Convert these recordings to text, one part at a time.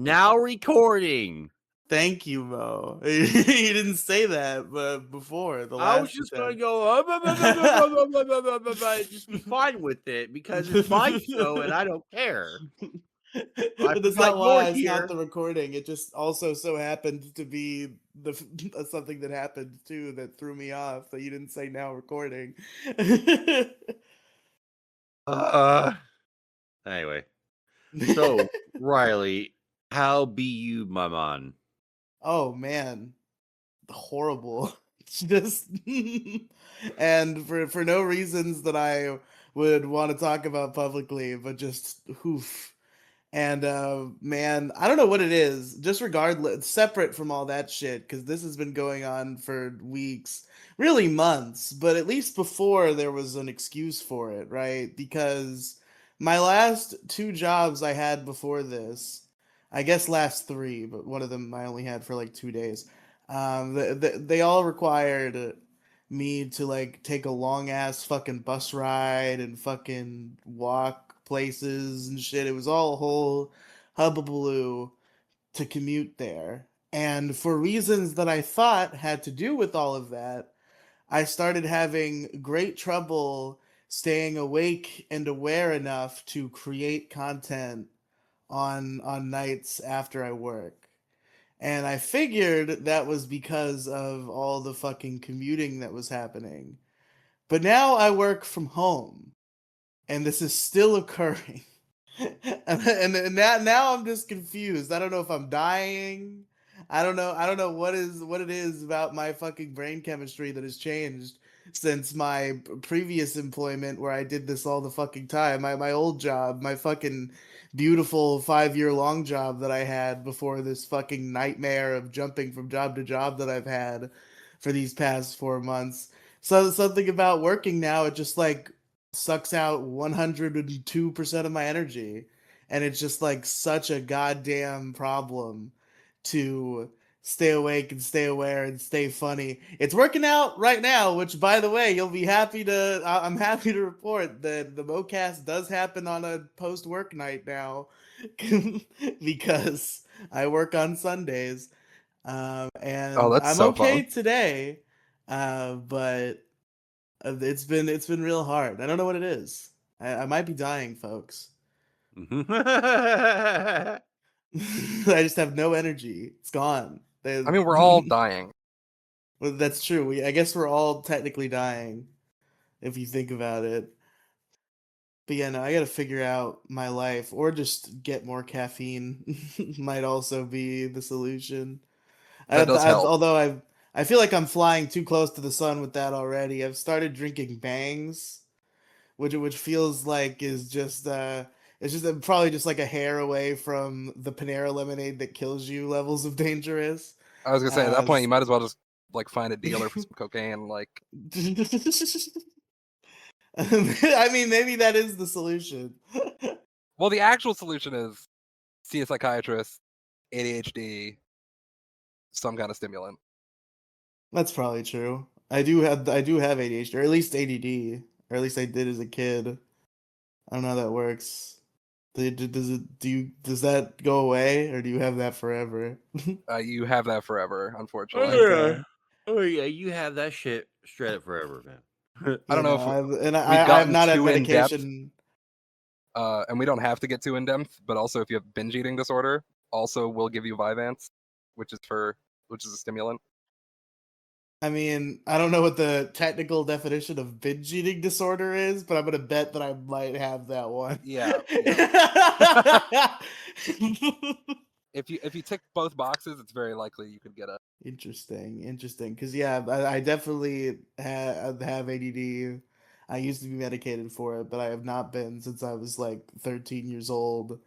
Now recording. Thank you, Mo. You didn't say that before the I was last just gonna attempt. go just be fine with it because it's my show and I don't care. I But that's provide not more why I stopped here. the recording. It just also so happened to be something that happened too that threw me off. That you didn't say now recording. Uh, anyway, so Riley, how be you, my man? Oh man, horrible. Just and for no reasons that I would want to talk about publicly, but just oof. And man, I don't know what it is. Just regardless, separate from all that shit, because this has been going on for weeks, really months. But at least before there was an excuse for it, right? Because my last two jobs I had before this, I guess last three, but one of them I only had for like 2 days. They all required me to like take a long ass fucking bus ride and fucking walk places and shit. It was all a whole hubbubaloo to commute there. And for reasons that I thought had to do with all of that, I started having great trouble staying awake and aware enough to create content on nights after I work. And I figured that was because of all the fucking commuting that was happening. But now I work from home, and this is still occurring. And now I'm just confused. I don't know if I'm dying. I don't know what it is about my fucking brain chemistry that has changed since my previous employment where I did this all the fucking time. My old job, my fucking beautiful 5 year long job that I had before this fucking nightmare of jumping from job to job that I've had for these past 4 months. So something about working now, it just like sucks out 102% of my energy. And it's just like such a goddamn problem to stay awake and stay aware and stay funny. It's working out right now, which by the way, you'll be happy to I'm happy to report that the MoCast does happen on a post work night now because I work on Sundays. Oh, And that's I'm so okay fun. today. But it's been real hard. I don't know what it is. I might be dying, folks. I I just have no energy. It's gone. I mean, we're all dying. Well, that's true. I guess we're all technically dying if you think about it. But yeah, no, I gotta figure out my life or just get more caffeine. Might also be the solution. That does help. Although I feel like I'm flying too close to the sun with that already. I've started drinking bangs, which feels like is just it's just probably just like a hair away from the Panera lemonade that kills you levels of dangerous. I was gonna say at that Uh, point you might as well just like find a dealer for some cocaine. Like, I mean, maybe that is the solution. well, the actual solution is see a psychiatrist, ADHD, some kind of stimulant. That's probably true. I do have ADHD, or at least ADD, or at least I did as a kid. I don't know how that works. Does that go away, or do you have that forever? You have that forever, unfortunately. Okay. Oh yeah, you have that shit shredded forever, man. I don't You know know, if we've I have gotten not had too in depth, medication. and we don't have to get too in depth. But also, if you have binge eating disorder, also we'll give you Vyvanse, which is a stimulant. I mean, I don't know what the technical definition of binge eating disorder is, but I'm gonna bet that I might have that one. Yeah. If you tick both boxes, it's very likely you could get a. Interesting. Because yeah, I definitely have ADD. I used to be medicated for it, but I have not been since I was like 13 years old.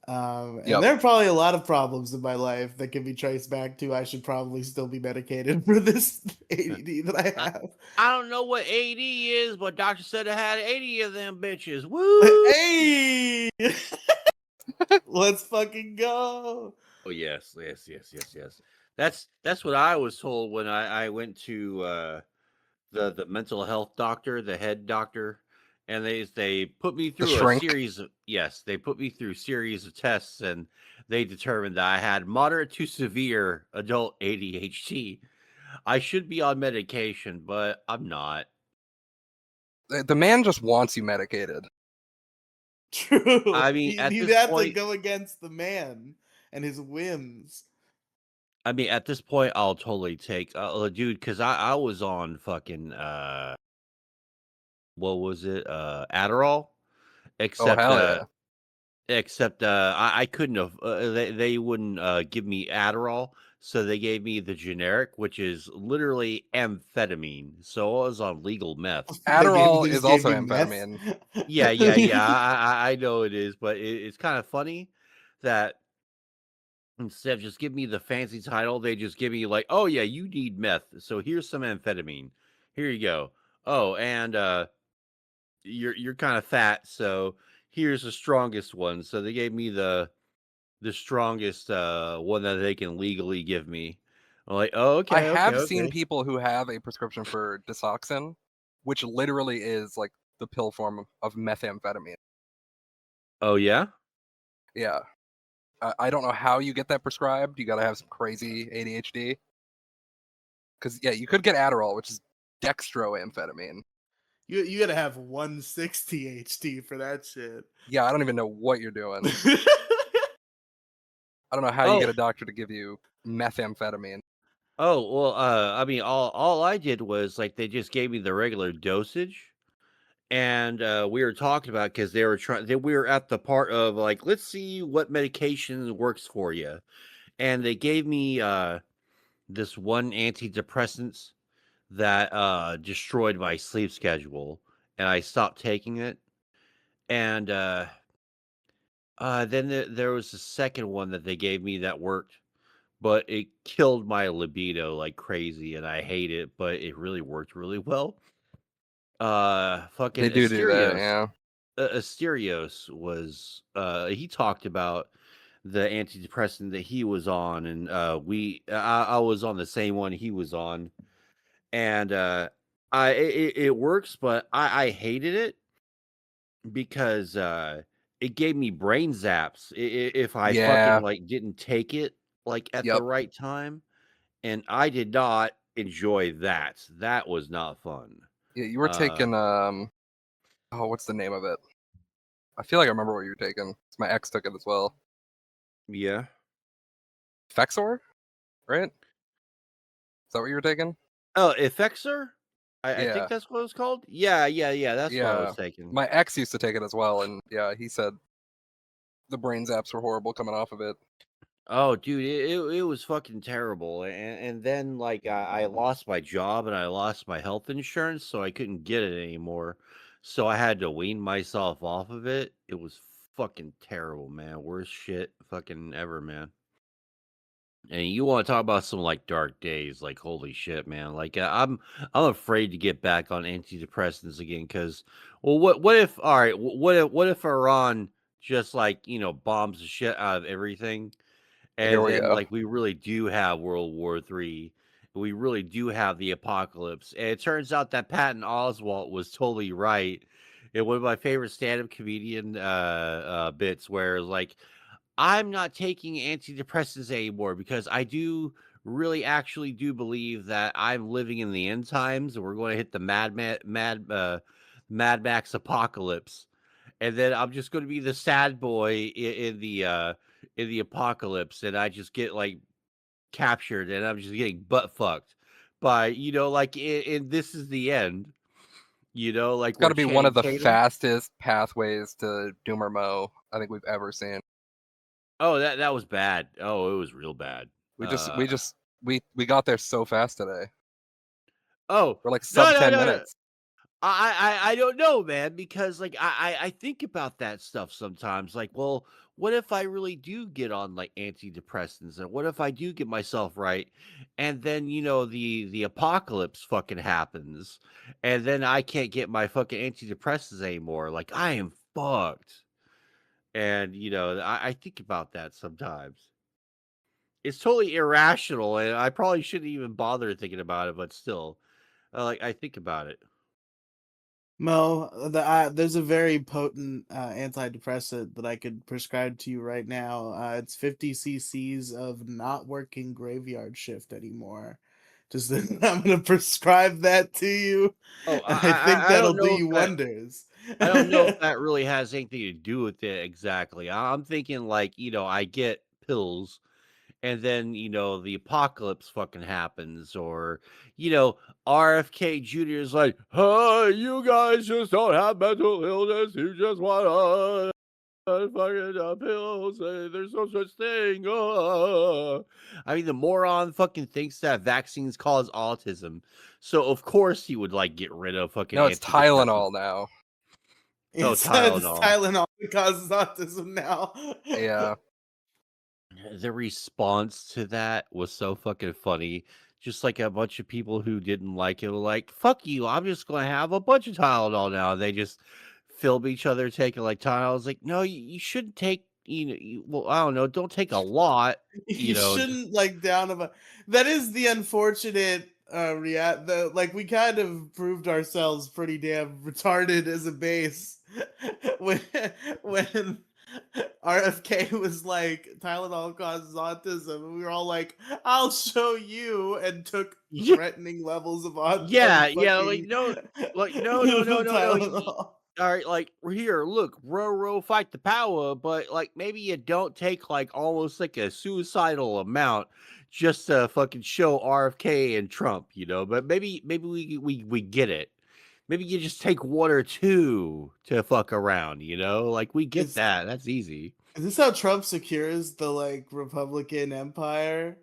And Yep. there are probably a lot of problems in my life that can be traced back to I should probably still be medicated for this ADD that I have. I don't know what AD is, but doctor said I had 80 of them bitches. Woo! Hey, let's fucking go. Oh yes. That's what I was told when I went to the mental health doctor, the head doctor, and they put me The through a shrink. series of yes, they put me through series of tests, and they determined that I had moderate to severe adult ADHD. I should be on medication, but I'm not. The man just wants you medicated. True. I mean, at You'd this have to point, go against the man and his whims. I'll totally take, dude, because I was on fucking what was it, Adderall, Oh except hell yeah! I couldn't have. They wouldn't give me Adderall, so they gave me the generic, which is literally amphetamine. So I was on legal meth. Adderall They is just gave also you meth. amphetamine. Yeah, yeah, yeah. I know it is, but it's kind of funny that instead of just give me the fancy title, they just give me like, oh yeah, you need meth, so here's some amphetamine. Here you go. Oh, and you're kind of fat, so here's the strongest one. So they gave me the strongest one that they can legally give me. I'm like, oh, I okay, okay, have seen okay. people who have a prescription for Disoxin, which literally is like the pill form of methamphetamine. Oh yeah. Yeah, I don't know how you get that prescribed. You got to have some crazy ADHD. Because yeah, you could get Adderall, which is dextroamphetamine. You gotta have 160 HT for that shit. Yeah, I don't even know what you're doing. I don't know how you Oh, get a doctor to give you methamphetamine. oh well. All I did was like they just gave me the regular dosage, and we were talking about because they were trying. We were at the part of like, let's see what medication works for you, and they gave me this one antidepressants that destroyed my sleep schedule, and I stopped taking it. And then there was a second one that they gave me that worked, but it killed my libido like crazy, and I hate it, but it really worked really well. They Fucking do that, yeah. Asterios was he talked about the antidepressant that he was on, and I was on the same one he was on, and it works, but I hated it because it gave me brain zaps if I fucking Yeah, like didn't take it like at the yep. right time, and I did not enjoy that. That was not fun. Yeah, you were Uh, taking oh, what's the name of it? I feel like I remember what you were taking. 'Cause my ex took it as well. yeah. Fexor, right? Is that what you were taking? Oh, Effexor? I think Yeah, that's what it's called? Yeah, yeah, yeah, that's what I was yeah. taking. My ex used to take it as well, and yeah, he said the brain zaps were horrible coming off of it. Oh, dude, it was fucking terrible, and then, like, I lost my job and I lost my health insurance, so I couldn't get it anymore, so I had to wean myself off of it. It was fucking terrible, man, worst shit fucking ever, man. And you wanna talk about some, like, dark days, like, holy shit, man, like, I'm afraid to get back on antidepressants again because, well, what if alright, what if Iran just, like, bombs the shit out of everything, Here and we then, go. like, we really do have World War III, we really do have the apocalypse, and it turns out that Patton Oswalt was totally right, and one of my favorite stand-up comedian, bits where, like, I'm not taking antidepressants anymore because I do really actually do believe that I'm living in the end times and we're going to hit the Mad Max apocalypse. And then I'm just going to be the sad boy in the apocalypse, and I just get like captured and I'm just getting butt fucked by, like in This Is the End, It's like got where to be one of Channing the Tatum. fastest pathways to Doom or Mo I think we've ever seen. Oh, that was bad. Oh, it was real bad. We just we just we got there so fast today. Oh, We're like no, sub no, 10 no, no. minutes. I don't know, man, because like I think about that stuff sometimes. Like, well, what if I really do get on like antidepressants, and what if I do get myself right, and then the apocalypse fucking happens, and then I can't get my fucking antidepressants anymore. Like I am fucked, and I think about that sometimes. It's totally irrational, and I probably shouldn't even bother thinking about it, but still, like I think about it. Mo, there's a very potent antidepressant that I could prescribe to you right now. It's 50 cc's of not working graveyard shift anymore. Just I'm gonna prescribe that to you, Oh, and I think I that'll don't do know if you that wonders. I don't know if that really has anything to do with it exactly. I'm thinking like, I get pills and then, the apocalypse fucking happens or, you know, RFK Jr. is like, "Hey, you guys just don't have mental illness. You just want fucking pills. There's no such thing." I mean, the moron fucking thinks that vaccines cause autism. So of course he would like get rid of fucking No, it's antidepressants. Tylenol now. Oh, It's Tylenol. Tylenol that causes autism now. Yeah. The response to that was so fucking funny. Just like a bunch of people who didn't like it were like, "Fuck you, I'm just gonna have a bunch of Tylenol now." They just film each other taking like Tylenol. I was like, "No, you shouldn't take, well, I don't know, don't take a lot, You just shouldn't like down about that is the unfortunate react the like we kind of proved ourselves pretty damn retarded as a base when when RFK was like Tylenol causes autism and we were all like I'll show you and took yeah, threatening levels yeah, of yeah, like, fucking no, like, no, no, no, no, no, Tylenol. alright, like, here, look, row, fight the power, but, like, maybe you don't take, like, almost like a suicidal amount just to fucking show RFK and Trump, but maybe we get it. Maybe you just take 1 or 2 to fuck around, like, we get Is that, that's easy. is this how Trump secures the like Republican empire?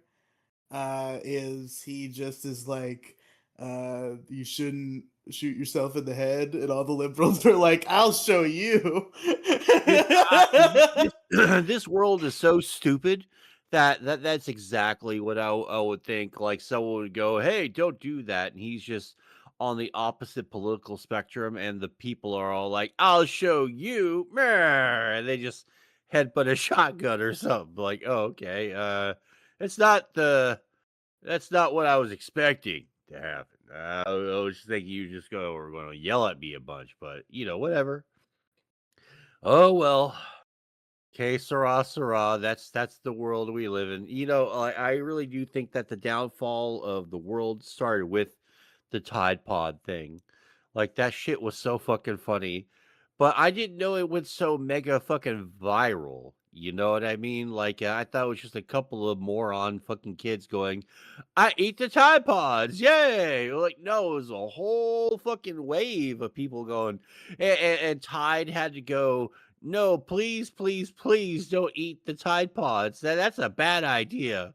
Is he just is like, you shouldn't shoot yourself in the head, and all the liberals are like, I'll show you. Dude, this this world is so stupid that's exactly what I would think. Like someone would go, "Hey, don't do that," and he's just on the opposite political spectrum, and the people are all like, "I'll show you," meh, and they just headbutt a shotgun or something. Like, oh, okay, it's not the that's not what I was expecting to happen. I was thinking you just were going to yell at me a bunch, but whatever. Oh well. Que sera, sera. That's the world we live in. I really do think that the downfall of the world started with the Tide Pod thing. Like that shit was so fucking funny, but I didn't know it went so mega fucking viral. You know what I mean? Like I thought it was just a couple of moron fucking kids going, "I eat the Tide Pods, yay!" Like no, it was a whole fucking wave of people going, and Tide had to go, "No, please, please, please don't eat the Tide Pods. That's a bad idea."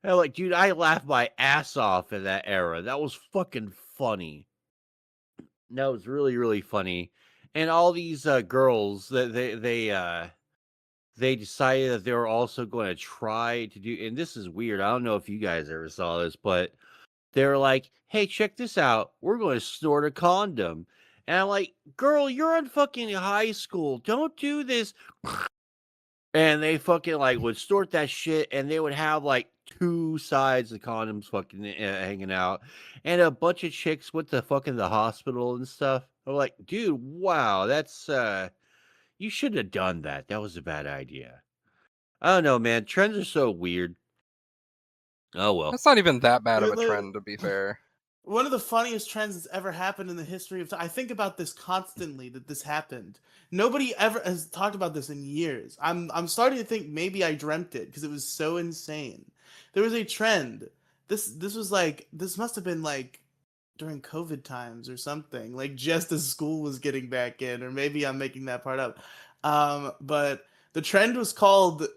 And I'm like, dude, I laughed my ass off in that era. That was fucking funny. That was really, really funny. And all these girls that they decided that they were also going to try to do, and this is weird. I don't know if you guys ever saw this, but they were like, "Hey, check this out. We're going to snort a condom." And I'm like, "Girl, you're in fucking high school. Don't do this." And they fucking, like, would snort that shit, and they would have, like, 2 sides of condoms fucking, hanging out, and a bunch of chicks went to fucking the hospital and stuff. I'm like, "Dude, wow, that's, you shouldn't have done that. That was a bad idea." I don't know, man. Trends are so weird. Oh, well. That's not even that bad of a The- trend, to be fair. One of the funniest trends that's ever happened in the history of time. I think about this constantly that this happened. Nobody ever has talked about this in years. I'm starting to think maybe I dreamt it because it was so insane. There was a trend. This was like this must have been like during COVID times or something. Like just as school was getting back in, or maybe I'm making that part up. But the trend was called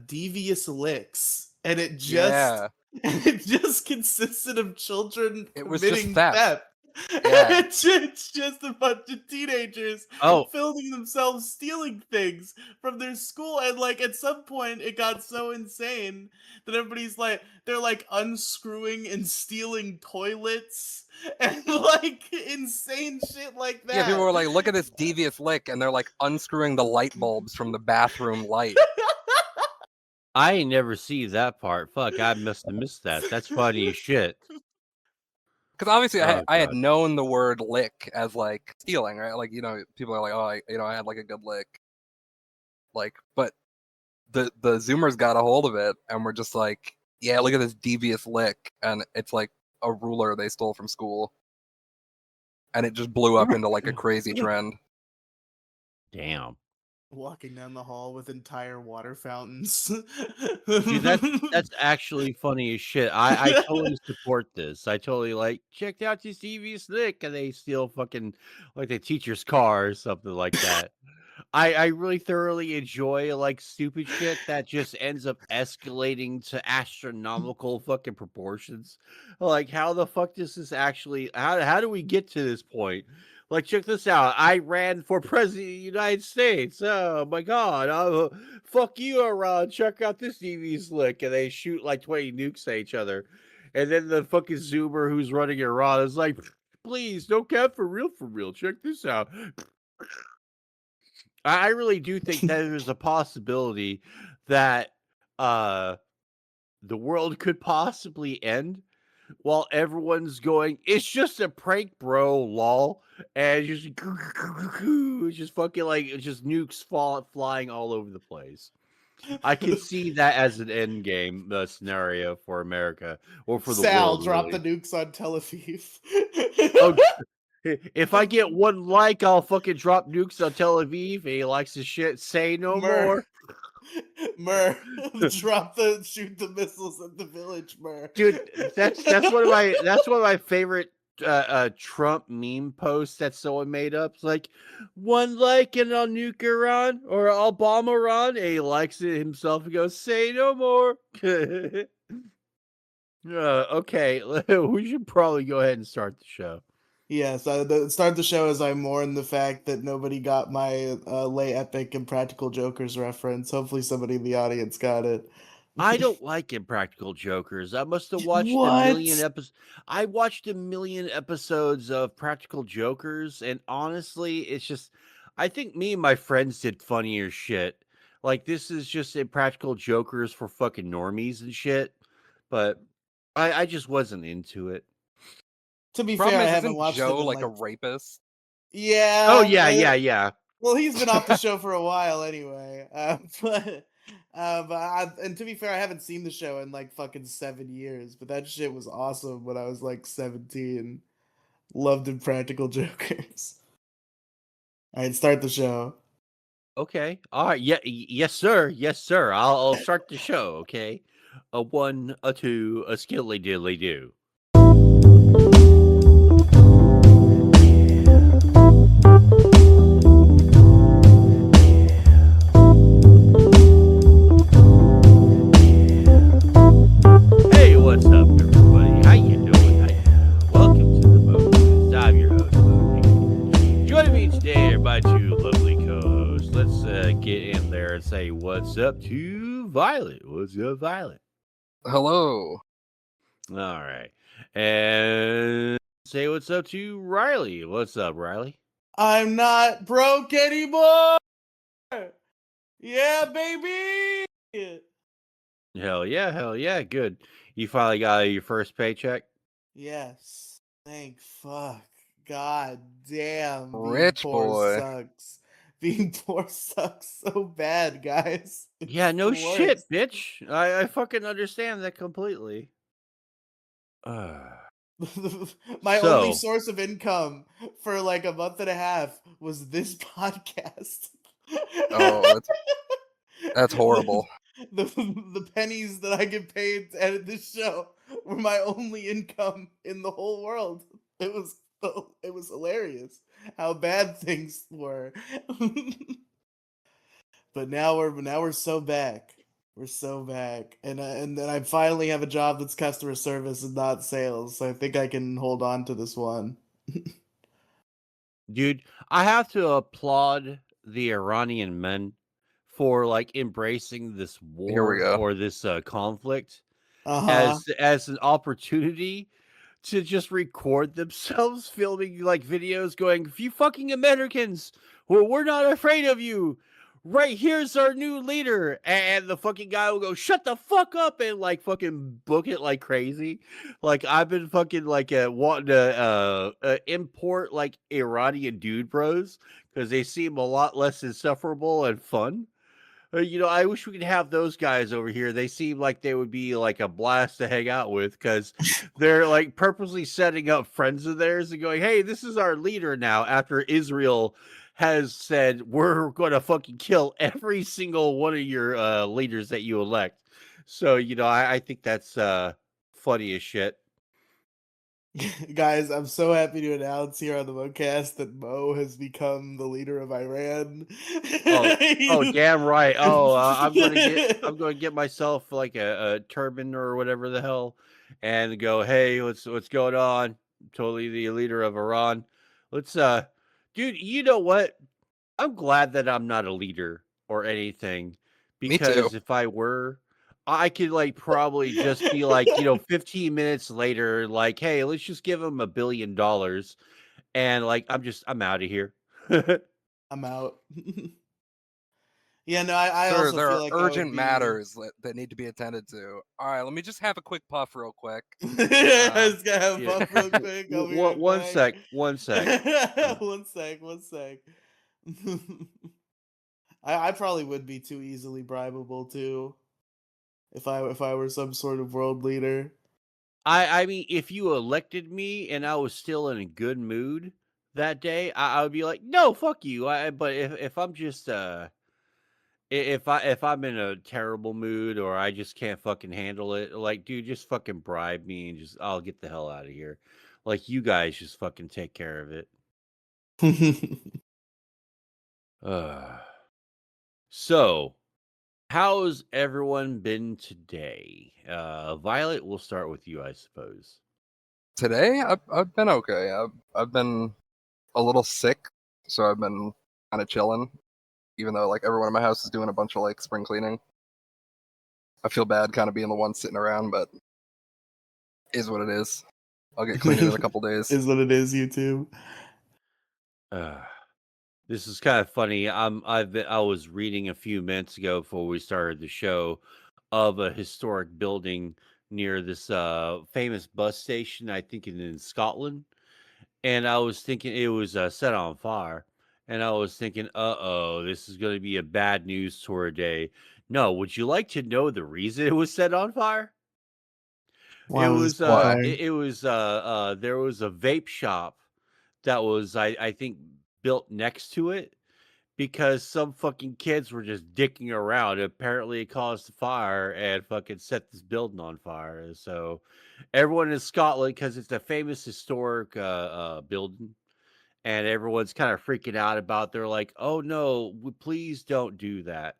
devious licks, and it just Yeah. and it just consisted of children It was just committing theft. theft. Yeah. It's just a bunch of teenagers Oh, filming themselves stealing things from their school, and like at some point it got so insane that everybody's like they're like unscrewing and stealing toilets and like insane shit like Yeah, people that. were like, look at this devious lick, and they're like unscrewing the light bulbs from the bathroom light. I ain't never see that part. Fuck, I must have missed that. That's funny as shit. Because obviously Oh I had god. known the word lick as like stealing, right? Like people are like, oh, I had like a good lick, like, but the Zoomers got a hold of it and were just like, yeah, look at this devious lick, and it's like a ruler they stole from school, and it just blew up into like a crazy trend. Damn. Walking down the hall with entire water fountains. Dude, that's actually funny as shit. I totally support this. I totally like, checked out this devious lick, and they steal fucking like the teacher's car or something like that. I really thoroughly enjoy like stupid shit that just ends up escalating to astronomical fucking proportions. Like, how the fuck does this actually? How do we get to this point? Like, check this out. I ran for president of the United States. Oh my god! Fuck you, Iran. Check out this DV slick, and they shoot like 20 nukes at each other, and then the fucking Zoomer who's running Iran is like, "Please, don't cap for real, for real. Check this out." I really do think that there's a possibility that uh the world could possibly end while everyone's going, it's just a prank, bro, lol, and just it's just fucking like it's just nukes flying all over the place. I could see that as an end game scenario for America or for the Sal, world, drop the really. nukes on Tel Aviv. Oh, if I get one like, I'll fucking drop nukes on Tel Aviv. And he likes his shit. Say no Mur. more. Mur. Shoot the missiles at the village, Mur. Dude, that's one of my favorite Trump meme posts that someone made up. It's like, one like and I'll nuke Iran or I'll bomb Iran. And he likes it himself and goes, say no more. Okay, we should probably go ahead and start the show. Yes, start the show as I mourn the fact that nobody got my Lay Epic and Practical Jokers reference. Hopefully somebody in the audience got it. I don't like Impractical Jokers. I must have watched a million What? episodes. I watched a million episodes of Practical Jokers, and honestly, it's just I think me and my friends did funnier shit. Like, this is just Impractical Jokers for fucking normies and shit. But I just wasn't into it. To be fair, Problem I is, haven't isn't watched them Joe in like a like rapist? Oh yeah. yeah, yeah, yeah. Well, he's been off the show for a while anyway. And to be fair, I haven't seen the show in like fucking 7 years. But that shit was awesome when I was like 17. Loved Impractical Jokers. All right, start the show. Okay. All right. Yeah. Yes, sir. Yes, sir. I'll start the show. Okay. A one, a two, a skilly diddly do. Hey, what's up, everybody? How you doing? How you doing? Welcome to the Mocast. I'm your host, Mo. Joining me today are my two lovely co-hosts. Let's get in there and say what's up to Violet. What's up, Violet? Hello. All right, and say what's up to Riley. What's up, Riley? I'm not broke anymore. Yeah, baby. Hell yeah, good. You finally got your first paycheck. Yes. Thank fuck. God damn. Being Rich poor boy. sucks. Being poor sucks so bad, guys. Yeah, It's the no shit, worst. bitch. I fucking understand that completely. My only So, source of income for like a month and a half was this podcast. Oh, that's horrible. The pennies that I get paid to edit this show were my only income in the whole world. It was hilarious how bad things were. But now we're so back. We're so back, and then I finally have a job that's customer service and not sales. So I think I can hold on to this one. dude, I have to applaud the Iranian men for like embracing this Here we war go. or this conflict Uh huh. as an opportunity to just record themselves filming like videos going, "You fucking Americans, we're not afraid of you. right here's our new leader, and the fucking guy will go, shut the fuck up, and like fucking book it like crazy. Like I've been fucking like wanting to import like Iranian dude bros because they seem a lot less insufferable and fun. I wish we could have those guys over here. They seem like they would be like a blast to hang out with because they're like purposely setting up friends of theirs and going, "Hey, this is our leader now." After Israel has said, "We're going to fucking kill every single one of your leaders that you elect." So I think that's funny as shit. Guys, I'm so happy to announce here on the podcast that Mo has become the leader of Iran. Oh, oh, He's- damn right. Oh, I'm going to get myself like a turban or whatever the hell, and go, hey, what's going on? Totally the leader of Iran. Let's dude. You know what? I'm glad that I'm not a leader or anything, Me too. because if I were, I could like probably just be like, 15 minutes later, like, hey, let's just give him $1 billion, and like I'm out of here. I'm out. Yeah, no, I Sir, also there feel are like I would urgent be. matters that need to be attended to. All right, let me just have a quick puff real quick. I Uh, just gotta have Yeah. buff real quick. I'll be right One back. sec. One sec. One sec, one sec. I probably would be too easily bribable too if I were some sort of world leader. I mean, if you elected me and I was still in a good mood that day, I would be like, no, fuck you. But if I'm just if I'm in a terrible mood or I just can't fucking handle it, like, dude, just fucking bribe me and just I'll get the hell out of here. Like, you guys just fucking take care of it. Uh, so, how's everyone been today? Violet, we'll start with you, I suppose. today, I've been okay. I've been a little sick, so I've been kind of chilling. Even though like everyone in my house is doing a bunch of like spring cleaning, I feel bad kind of being the one sitting around, but is what it is. I'll get cleaned in a couple days. Is what it is, YouTube. Uh, this is kind of funny. I was reading a few minutes ago before we started the show of a historic building near this famous bus station, I think in Scotland. And I was thinking it was set on fire. And I was thinking, uh-oh, this is going to be a bad news tour day. No, would you like to know the reason it was set on fire? It Why was it was on Why? fire? there was a vape shop that was I think built next to it because some fucking kids were just dicking around. Apparently, it caused a fire and fucking set this building on fire. And so, everyone in Scotland, because it's a famous historic building, and everyone's kind of freaking out about. They're like, "Oh no, please don't do that."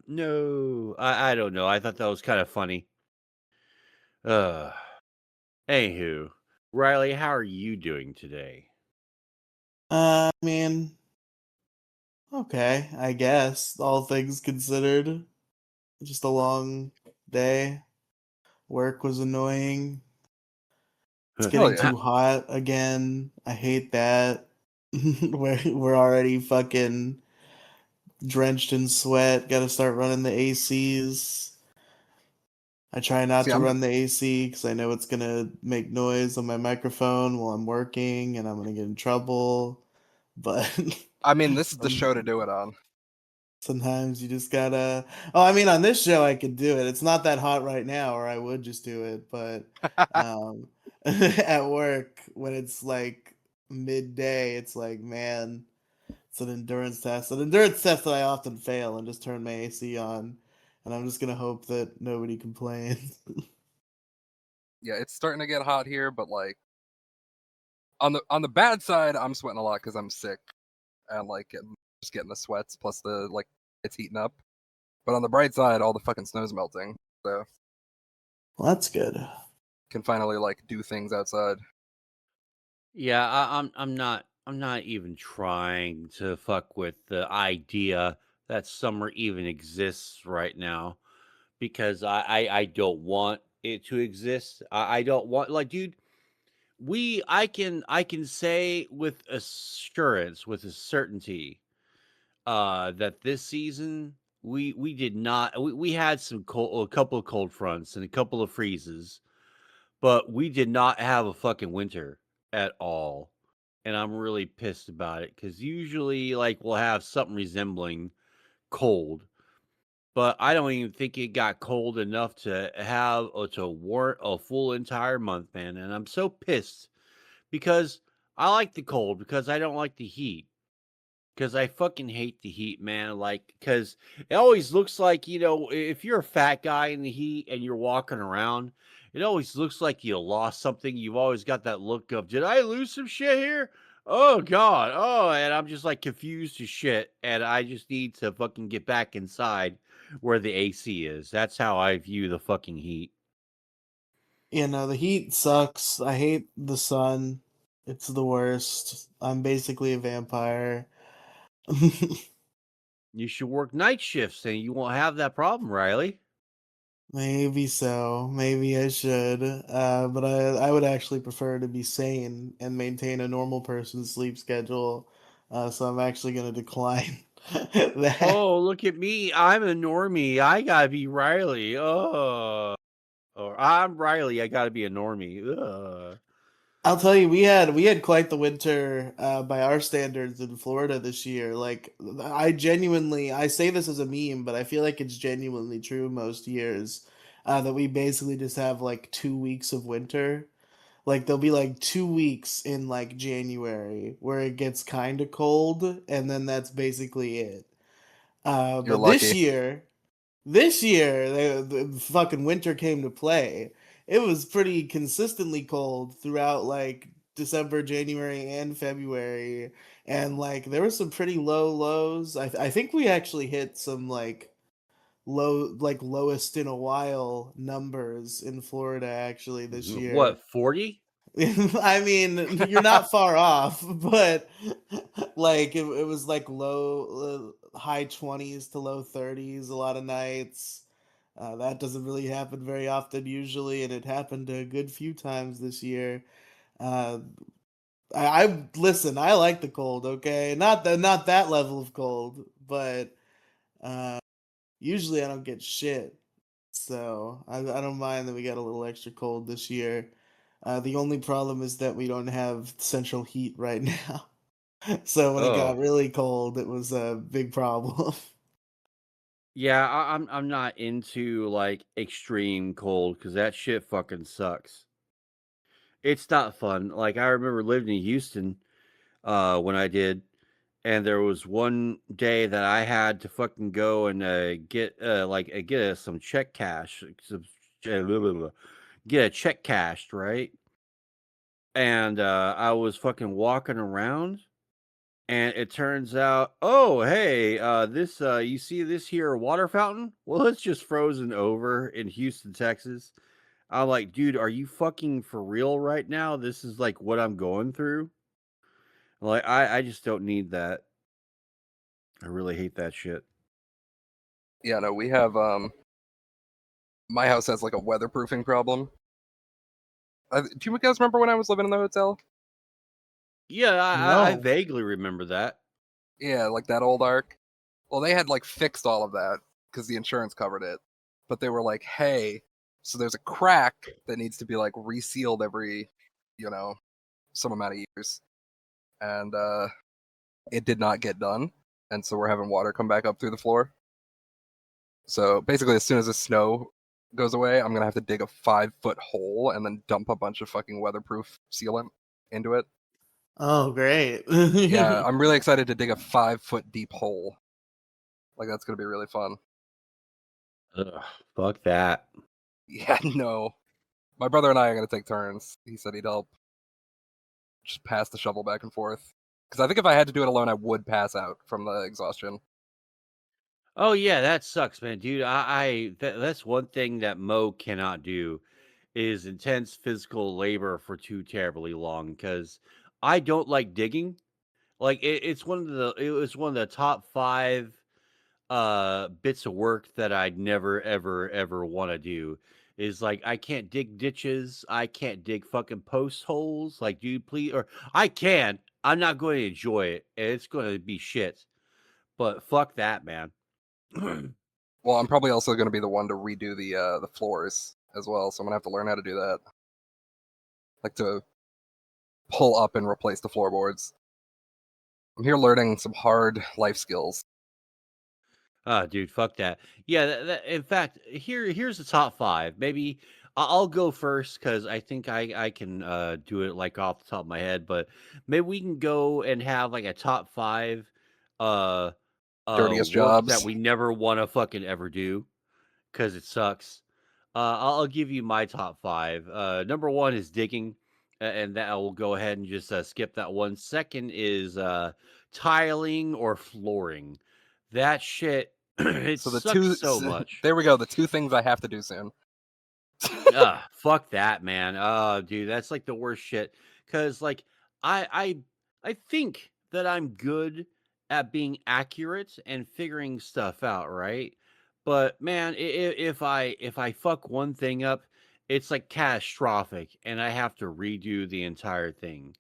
No, I don't know. I thought that was kind of funny. Uh, Anywho, Riley, how are you doing today? I mean, okay, I guess all things considered, just a long day. Work was annoying. It's Hell getting yeah. too hot again. I hate that. We're already fucking drenched in sweat. Got to start running the ACs. I try not See, to I'm. run the AC because I know it's gonna make noise on my microphone while I'm working, and I'm gonna get in trouble. But I mean, this is the some- show to do it on. sometimes you just gotta. Oh, I mean, on this show I could do it. It's not that hot right now, or I would just do it. But at work when it's like midday, it's like, man, it's an endurance test. An endurance test that I often fail and just turn my AC on, and I'm just gonna hope that nobody complains. Yeah, it's starting to get hot here, but like on the bad side, I'm sweating a lot because I'm sick and like just getting the sweats plus the like it's heating up. But on the bright side, all the fucking snow's melting, so Well, that's good. can finally like do things outside. Yeah, I'm not even trying to fuck with the idea that summer even exists right now because I don't want it to exist. I don't want, like, dude, I can say with assurance, with a certainty, that this season we did not we had some cold, a couple of cold fronts and a couple of freezes, but we did not have a fucking winter at all. And I'm really pissed about it because usually, like, we'll have something resembling cold, but I don't even think it got cold enough to have to warrant a full entire month, man. And I'm so pissed because I like the cold because I don't like the heat. Because I fucking hate the heat, man. Like, because it always looks like, if you're a fat guy in the heat and you're walking around, it always looks like you lost something. You've always got that look of, did I lose some shit here? Oh, God. Oh, and I'm just like confused as shit. And I just need to fucking get back inside where the AC is. That's how I view the fucking heat. You know, the heat sucks. I hate the sun. It's the worst. I'm basically a vampire. You should work night shifts and you won't have that problem, Riley. Maybe so. Maybe I should. But I would actually prefer to be sane and maintain a normal person's sleep schedule. So I'm actually going to decline that. Oh, look at me. I'm a normie. I gotta be Riley. Oh. Or I'm Riley. I gotta be a normie. Ugh. I'll tell you, we had quite the winter by our standards in Florida this year. Like, I say this as a meme, but I feel like it's genuinely true most years that we basically just have like 2 weeks of winter. Like there'll be like 2 weeks in like January where it gets kind of cold, and then that's basically it. You're But this lucky. year, the fucking winter came to play. It was pretty consistently cold throughout like December, January, and February, and like there were some pretty low lows. I think we actually hit some like lowest in a while numbers in Florida actually this year. What, 40? I mean, you're not far off, but like it was like low, high 20s to low 30s a lot of nights. That doesn't really happen very often usually, and it happened a good few times this year. Uh, I listen. I like the cold. Okay, not that level of cold, but uh, usually I don't get shit. So I don't mind that we got a little extra cold this year. The only problem is that we don't have central heat right now. So when it got Oh. really cold, it was a big problem. Yeah, I'm not into like extreme cold because that shit fucking sucks. It's not fun. Like I remember living in Houston when I did, and there was one day that I had to fucking go and get some check cash, get a check cashed, right? And I was fucking walking around, and it turns out, oh hey, this you see this here water fountain? Well, it's just frozen over in Houston, Texas. I'm like, dude, are you fucking for real right now? This is like what I'm going through. Like, I just don't need that. I really hate that shit. Yeah, no, we have my house has like a weatherproofing problem. Do you guys remember when I was living in the hotel? Yeah, I No. vaguely remember that. Yeah, like that old arc. Well, they had like fixed all of that because the insurance covered it. But they were like, hey, so there's a crack that needs to be like resealed every, you know, some amount of years. And it did not get done. And so we're having water come back up through the floor. So basically, as soon as the snow goes away, I'm going to have to dig a 5 foot hole and then dump a bunch of fucking weatherproof sealant into it. Oh, great. Yeah, I'm really excited to dig a 5 foot deep hole. Like, that's going to be really fun. Ugh, fuck that. Yeah, no. My brother and I are going to take turns. He said he'd help just pass the shovel back and forth. Because I think if I had to do it alone, I would pass out from the exhaustion. Oh yeah, that sucks, man, dude. That's one thing that Mo cannot do is intense physical labor for too terribly long because I don't like digging. Like it was one of the top 5 bits of work that I'd never ever want to do is like I can't dig ditches, I can't dig fucking post holes. Like, dude, please, or I can. I'm not going to enjoy it, and it's going to be shit. But fuck that, man. Well, I'm probably also going to be the one to redo the floors as well, so I'm gonna have to learn how to do that, like to pull up and replace the floorboards. I'm here learning some hard life skills. Ah, dude, fuck that. Yeah, in fact, here's the top 5. Maybe I'll go first because I think I can do it like off the top of my head. But maybe we can go and have like a top 5 uh Dirtiest work that jobs. we never want to fucking ever do because it sucks. I'll give you my top 5. Number 1 is digging, and that I will go ahead and just skip that one. Second is tiling or flooring. That shit, it So the sucks two, so much. there we go. The two things I have to do soon. Fuck that, man. Oh, dude, that's like the worst shit. Cause like I I I think that I'm good at being accurate and figuring stuff out, right? But man, if I fuck one thing up, it's like catastrophic, and I have to redo the entire thing.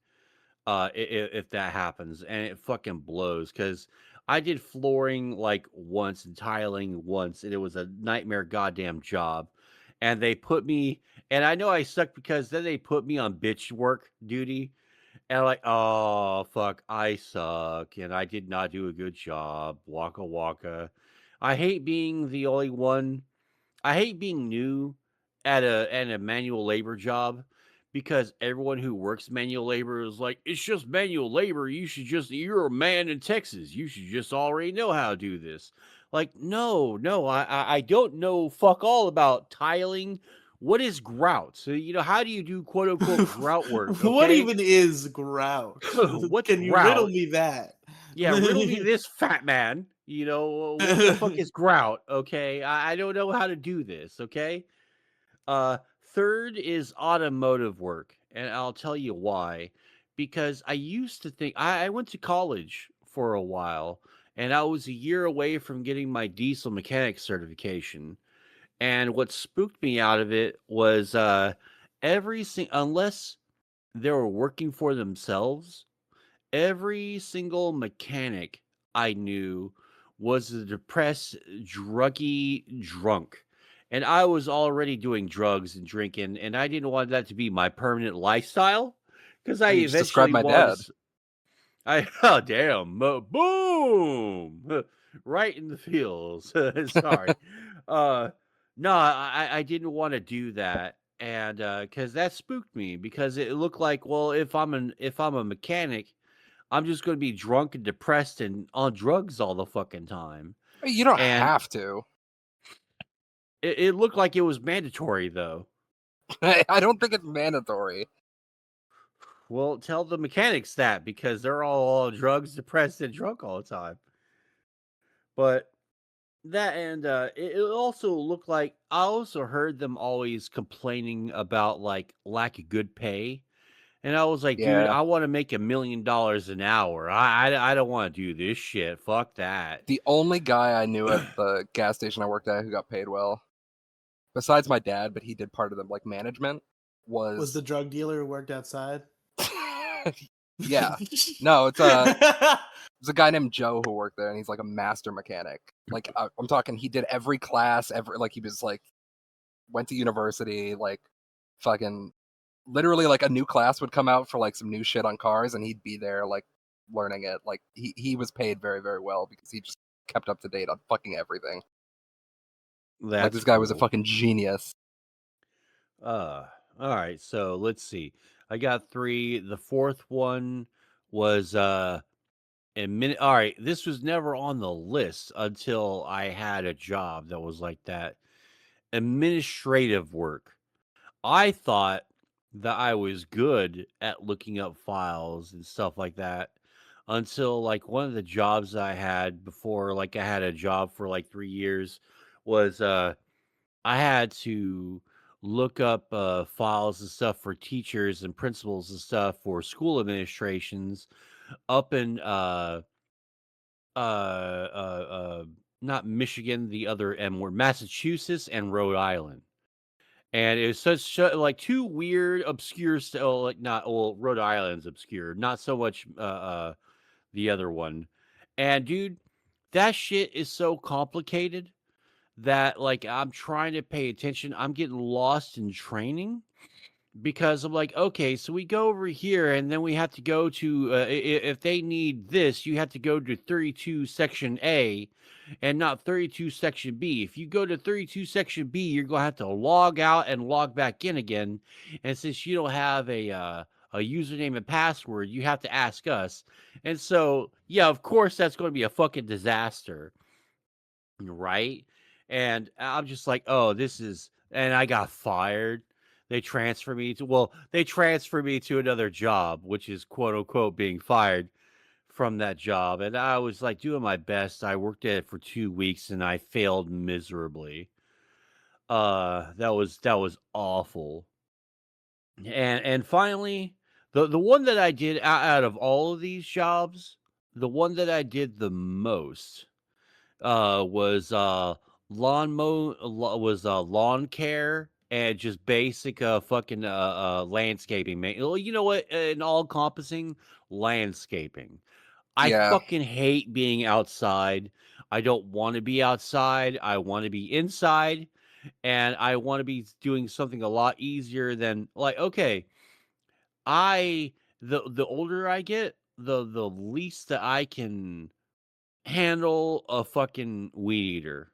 If that happens, and it fucking blows because I did flooring like once and tiling once, and it was a nightmare goddamn job. And they put me, and I know I suck because then they put me on bitch work duty, and I'm like, oh fuck, I suck, and I did not do a good job. Waka waka. I hate being the only one. I hate being new at a manual labor job because everyone who works manual labor is like, it's just manual labor. You're a man in Texas. You should just already know how to do this. Like, no, I don't know fuck all about tiling. What is grout? So, how do you do quote unquote grout work? What Okay. even is grout? What's Can you riddle grout? me that? Yeah, riddle me this, fat man. What the fuck is grout? Okay. I don't know how to do this. Okay. Uh, Third is automotive work, and I'll tell you why. Because I used to think I went to college for a while, and I was a year away from getting my diesel mechanic certification. And what spooked me out of it was unless they were working for themselves, every single mechanic I knew was a depressed, druggy drunk. And I was already doing drugs and drinking, and I didn't want that to be my permanent lifestyle because I Oh, you just described eventually my dad. was. Oh, damn. Boom. Right in the feels. Sorry. Uh, no, I didn't want to do that. And because that spooked me because it looked like, well, if I'm a mechanic, I'm just gonna be drunk and depressed and on drugs all the fucking time. You don't And have to. it looked like it was mandatory though. I don't think it's mandatory. Well, tell the mechanics that because they're all on drugs, depressed, and drunk all the time. But that and it also looked like I also heard them always complaining about like lack of good pay. And I was like, dude, Yeah. I want to make $1 million an hour. I don't want to do this shit. Fuck that. The only guy I knew at the gas station I worked at who got paid well, besides my dad, but he did part of the like management, Was the was drug dealer who worked outside? yeah. No, it's a guy named Joe who worked there, and he's like a master mechanic. Like I'm talking, he did every class, every like he was like went to university, like fucking literally like a new class would come out for like some new shit on cars, and he'd be there like learning it. Like he was paid very very well because he just kept up to date on fucking everything. Like That's this guy was a cool. fucking genius. Uh, all right. So let's see. I got 3. The fourth one was a minute. All right. This was never on the list until I had a job that was like that. Administrative work. I thought that I was good at looking up files and stuff like that until like one of the jobs I had before, like I had a job for like 3 years, was I had to look up files and stuff for teachers and principals and stuff for school administrations up in not Michigan, the other M word, Massachusetts and Rhode Island. And it was like two weird, obscure, like not well, Rhode Island's obscure, not so much the other one. And dude, that shit is so complicated that like I'm trying to pay attention. I'm getting lost in training because I'm like, okay, so we go over here and then we have to go to, if they need this, you have to go to 32 section A and not 32 section B. If you go to 32 section B, you're going to have to log out and log back in again. And since you don't have a username and password, you have to ask us. And so, yeah, of course, that's going to be a fucking disaster. Right? And I'm just like, "Oh, this is," and I got fired. They transferred me to another job, which is quote unquote being fired from that job. And I was like doing my best. I worked at it for 2 weeks and I failed miserably. That was awful. And finally, the one that I did out of all of these jobs, the one that I did the most was lawn care and just basic fucking landscaping, man. Well, you know what? An all-encompassing landscaping. I Yeah, fucking hate being outside. I don't want to be outside. I want to be inside, and I want to be doing something a lot easier than like okay, I the older I get, the least that I can handle a fucking weed eater.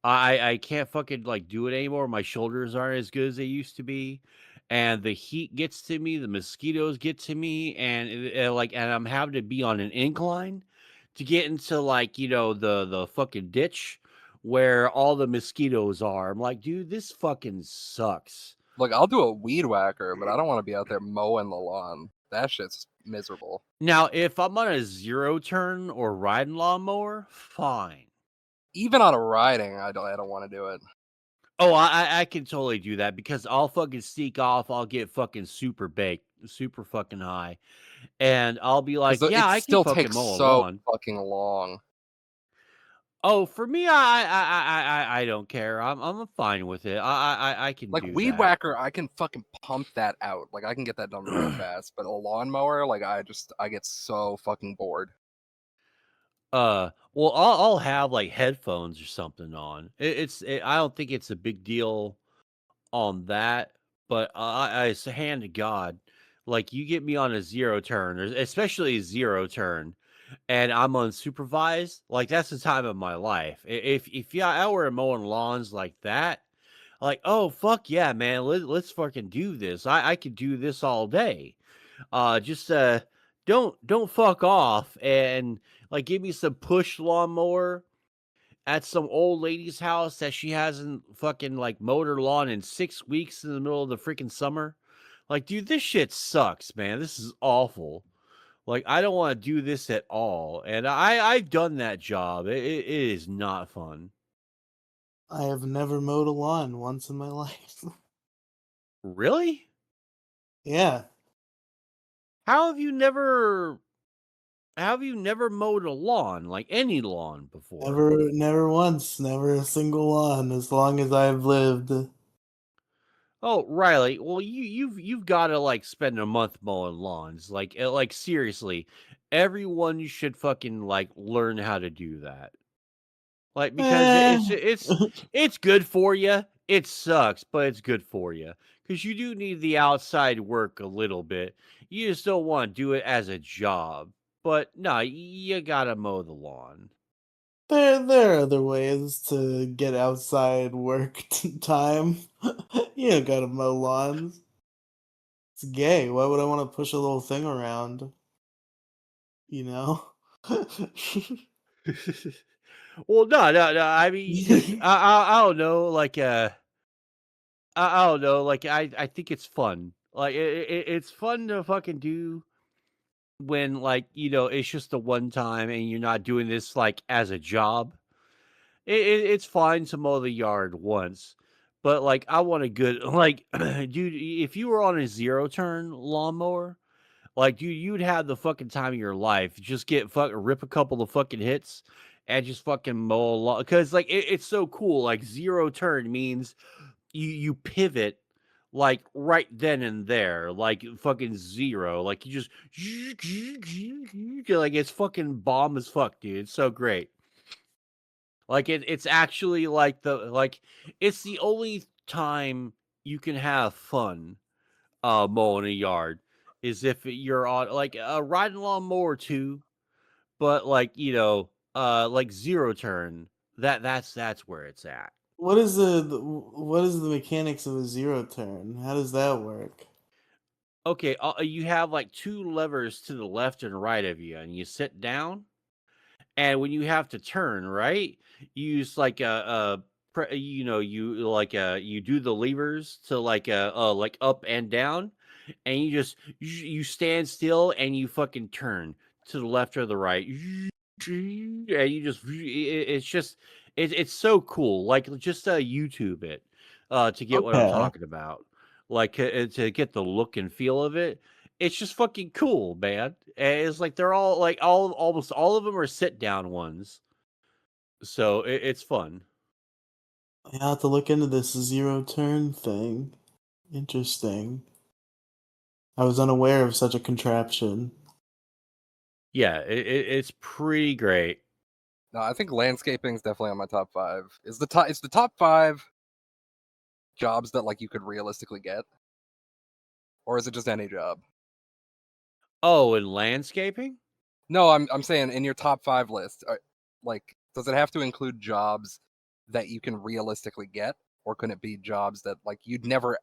I can't fucking, like, do it anymore. My shoulders aren't as good as they used to be, and the heat gets to me, the mosquitoes get to me, and and I'm having to be on an incline to get into, like, the fucking ditch where all the mosquitoes are. I'm like, "Dude, this fucking sucks." like I'll do a weed whacker, but I don't want to be out there mowing the lawn. That shit's miserable. Now, if I'm on a zero turn or riding lawnmower, fine. Even on a riding, I don't want to do it Oh, I can totally do that because I'll fucking sneak off. I'll get fucking super baked, super fucking high, and I'll be because like, "Yeah, it I can still fucking takes mow a so lawn." fucking long. Oh, for me, I don't care. I'm fine with it. I can Like do weed that. whacker, I can fucking pump that out. Like I can get that done real fast. But a lawnmower, like I get so fucking bored. Well, I'll have like headphones or something on. I don't think it's a big deal on that, but it's a hand to God. Like you get me on a zero turn, or especially a zero turn, and I'm unsupervised, like that's the time of my life. If yeah, I were mowing lawns like that, like oh fuck yeah, man, let's fucking do this. I could do this all day. Just don't fuck off and like give me some push lawnmower at some old lady's house that she hasn't fucking like mowed her lawn in 6 weeks in the middle of the freaking summer. Like, dude, this shit sucks, man. This is awful. Like, I don't want to do this at all. And I've done that job. It is not fun. I have never mowed a lawn once in my life. Really? Yeah, How have you never mowed a lawn, like any lawn before? never once, never a single lawn as long as I've lived. Oh, Riley, well you've got to like spend a month mowing lawns. Like seriously, everyone should fucking like learn how to do that. Like because Eh. it's good for you. It sucks, but it's good for you because you do need the outside work a little bit. You just don't want to do it as a job. But no, you gotta mow the lawn. There are other ways to get outside work time. You don't gotta mow lawns. It's gay. Why would I want to push a little thing around? You know? Well, no. I mean, like, I don't know, like, I don't know, like, I think it's fun. Like, it's fun to fucking do when, like, it's just a one time and you're not doing this like as a job. It's fine to mow the yard once, but like, I want a good like, dude. If you were on a zero turn lawnmower, like, dude, you'd have the fucking time of your life. Just rip a couple of fucking hits and just fucking mow a lawn. Because, like, it's so cool. Like, zero turn means you pivot, like, right then and there. Like, fucking zero. Like, you just, like, it's fucking bomb as fuck, dude. It's so great. Like it's actually it's the only time you can have fun mowing a yard is if you're on like a riding lawnmower too, but like zero turn. That's where it's at. What is the mechanics of a zero turn? How does that work? Okay, you have like two levers to the left and right of you, and you sit down. And when you have to turn, right, you use like you do the levers to like up and down, and you stand still and you fucking turn to the left or the right, and you just it's so cool. Like just YouTube it to get what I'm Okay. talking about, like to get the look and feel of it. It's just fucking cool, man. And it's like they're all like almost all of them are sit down ones, so it's fun. I have to look into this zero turn thing. Interesting. I was unaware of such a contraption. Yeah, it's pretty great. No, I think landscaping is definitely on my top 5. Is the top 5 jobs that like you could realistically get, or is it just any job? Oh, and landscaping? No, I'm saying in your top 5 list, like does it have to include jobs that you can realistically get, or can it be jobs that like you'd never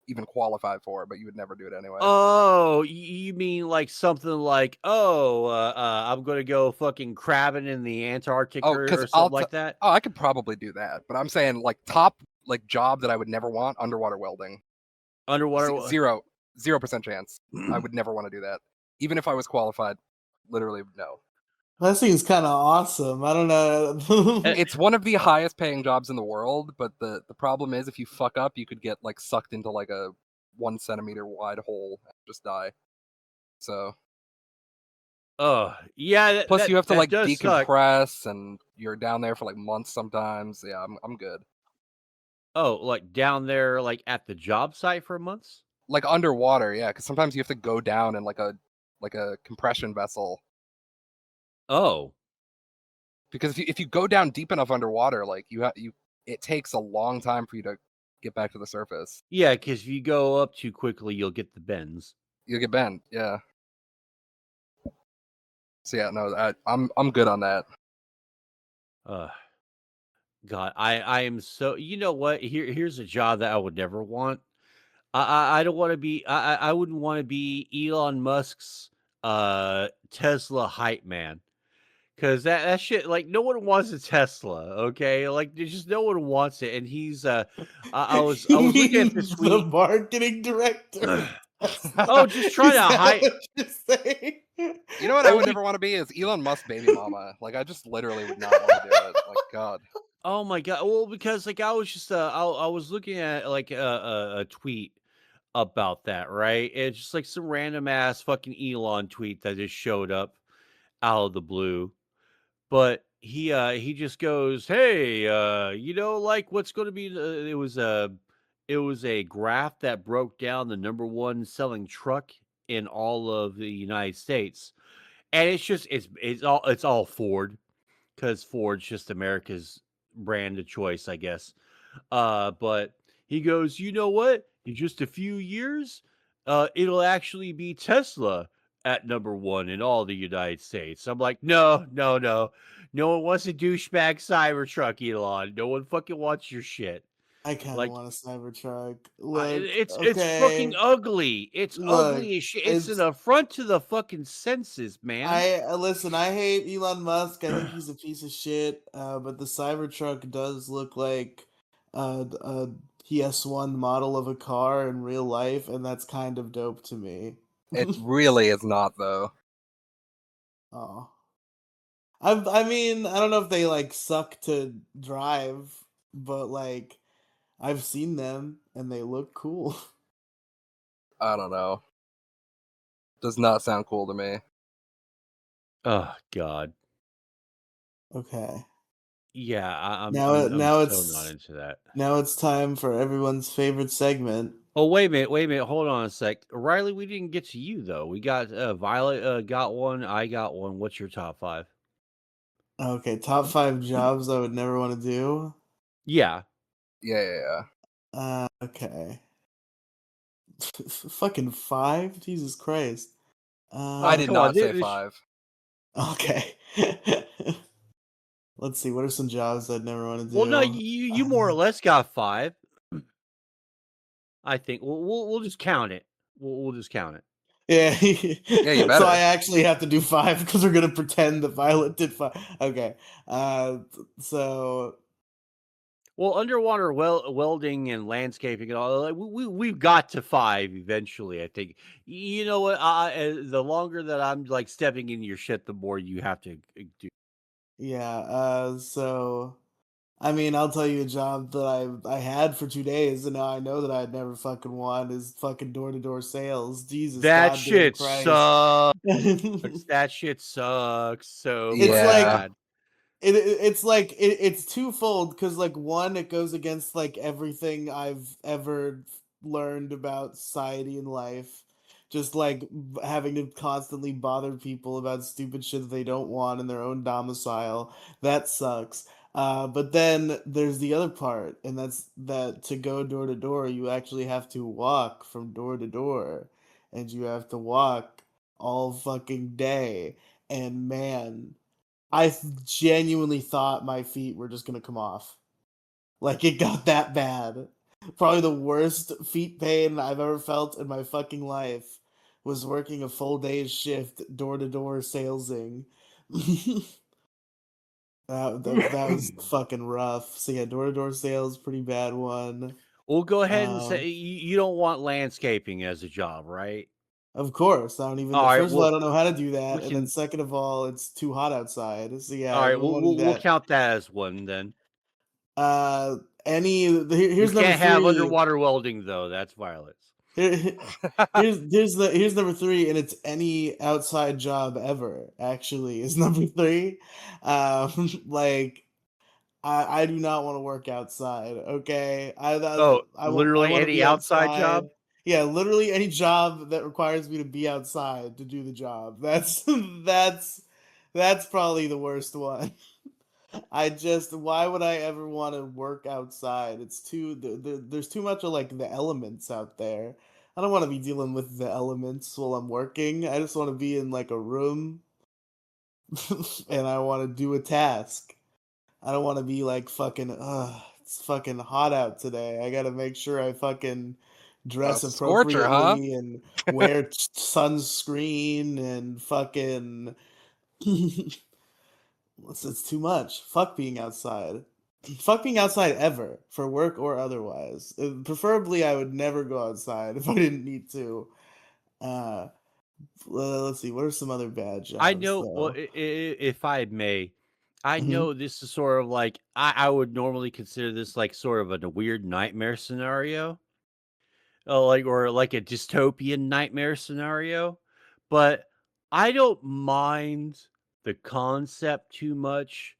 even qualify for, but you would never do it anyway? Oh, you mean like something like, oh, I'm gonna go fucking crabbing in the Antarctic Oh, or because something like that. oh, I could probably do that, but I'm saying like top like job that I would never want, underwater welding. Underwater. Zero, 0% chance. I would never want to do that, even if I was qualified. Literally, no. That seems kind of awesome. I don't know. Eh, It's one of the highest paying jobs in the world, but the problem is if you fuck up, you could get like sucked into like a 1 centimeter wide hole and just die. So oh, yeah, that, plus you that have to that like does suck. decompress, and you're down there for like months sometimes. Yeah, I'm good. Oh, like down there, like at the job site for months. Like underwater, yeah, because sometimes you have to go down in like a compression vessel. Oh, Because if you go down deep enough underwater, like you it takes a long time for you to get back to the surface. yeah, because if you go up too quickly, you'll get the bends. You'll get bent. Yeah. So yeah, no, I'm good on that. Uh, God, I am so. You know what? Here's a job that I would never want. I don't want to be. I wouldn't want to be Elon Musk's Tesla hype man. Cause that shit, like no one wants a Tesla, okay? Like there's just no one wants it, and he's I You was looking at mean this the tweet. marketing director of Oh, Tesla? just trying Is to that hype. what you're saying? You know what I would never want to be is Elon Musk baby mama. Like I just literally would not want to do it. Like God. Oh my god! Well, because like I was just I was looking at like a tweet about that, right? It's just like some random ass fucking Elon tweet that just showed up out of the blue. But he just goes, "Hey, like what's going to be the it was a graph that broke down the number one selling truck in all of the United States. And it's just it's all Ford cuz Ford's just America's brand of choice, I guess. But he goes, "You know what? In just a few years, it'll actually be Tesla at number one in all the United States." I'm like, no, no, no. No one wants a douchebag Cybertruck, Elon. No one fucking wants your shit. I kind of Like, want a Cybertruck. Look, it's fucking okay, ugly. It's look, ugly as shit. It's an it's affront to the fucking senses, man. listen. I hate Elon Musk. I think he's a piece of shit. But the Cybertruck does look like a PS1 model of a car in real life, and that's kind of dope to me. It really is not though. Oh, I mean, I don't know if they like suck to drive, but like I've seen them and they look cool. I don't know. Does not sound cool to me. Oh God. Okay. Yeah, I'm Now so not it's into that. now it's time for everyone's favorite segment. Oh, wait a minute, hold on a sec. Riley, we didn't get to you though. We got Violet got one, I got one. What's your top five? Okay, top 5 jobs I would never wanna do? Yeah. Yeah, yeah, yeah. Okay. Fucking 5? Jesus Christ. I Oh, did come on. not say This, 5. Okay. Let's see, what are some jobs I'd never wanna well, no, do? you more or less got 5. I think we'll just count it. We'll just count it. Yeah. Yeah, you So I better. actually have to do 5 because we're gonna pretend that Violet did 5. Okay. So Well, underwater welding and landscaping and all, like, we've got to 5 eventually, I think. You know what? The longer that I'm, like, stepping in your shit, the more you have to do. yeah, so I mean, I'll tell you a job that I had for 2 days, and now I know that I'd never fucking want is fucking door-to-door sales. Jesus That goddamn shit Christ. sucks. That shit sucks so It's fucking like Yeah. bad. it's like it's twofold because like one it goes against like everything I've ever learned about society and life, just like having to constantly bother people about stupid shit that they don't want in their own domicile. That sucks. But then there's the other part, and that's that to go door to door you actually have to walk from door to door, and you have to walk all fucking day, and man, genuinely thought my feet were just gonna come off. Like it got that bad. Probably the worst feet pain I've ever felt in my fucking life was working a full day's shift door to door salesing. That was fucking rough. So yeah, door to door sales, pretty bad one. We'll go ahead and say Um, you don't want landscaping as a job, right? of course, I don't even. Alright, First of all, I well, don't know how to do we that, and then can second of all, it's too hot outside. So yeah, I alright, don't want to do we'll that. count that as one then. Uh, We here's number can't have 3. underwater welding, though, that's violence. Here, here's number 3, and it's any outside job ever. Actually, is number 3. Like I do not want to work outside. Okay, Oh, I literally want to any be outside outside. job? Yeah, literally any job that requires me to be outside to do the job. That's that's probably the worst one. I just why would I ever want to work outside? It's too there's too much of like the elements out there. I don't want to be dealing with the elements while I'm working. I just want to be in like a room and I want to do a task. I don't want to be like fucking it's fucking hot out today. I got to make sure I fucking Oh, dress it's a scorcher, huh? appropriately and wear sunscreen and fucking it's too much. Fuck being outside. Fuck being outside ever for work or otherwise. Preferably, I would never go outside if I didn't need to. Uh, let's see. What are some other bad I jobs know, well, though? if I may, I Hmm. know this is sort of like I would normally consider this like sort of a weird nightmare scenario. Like or like a dystopian nightmare scenario, but I don't mind the concept too much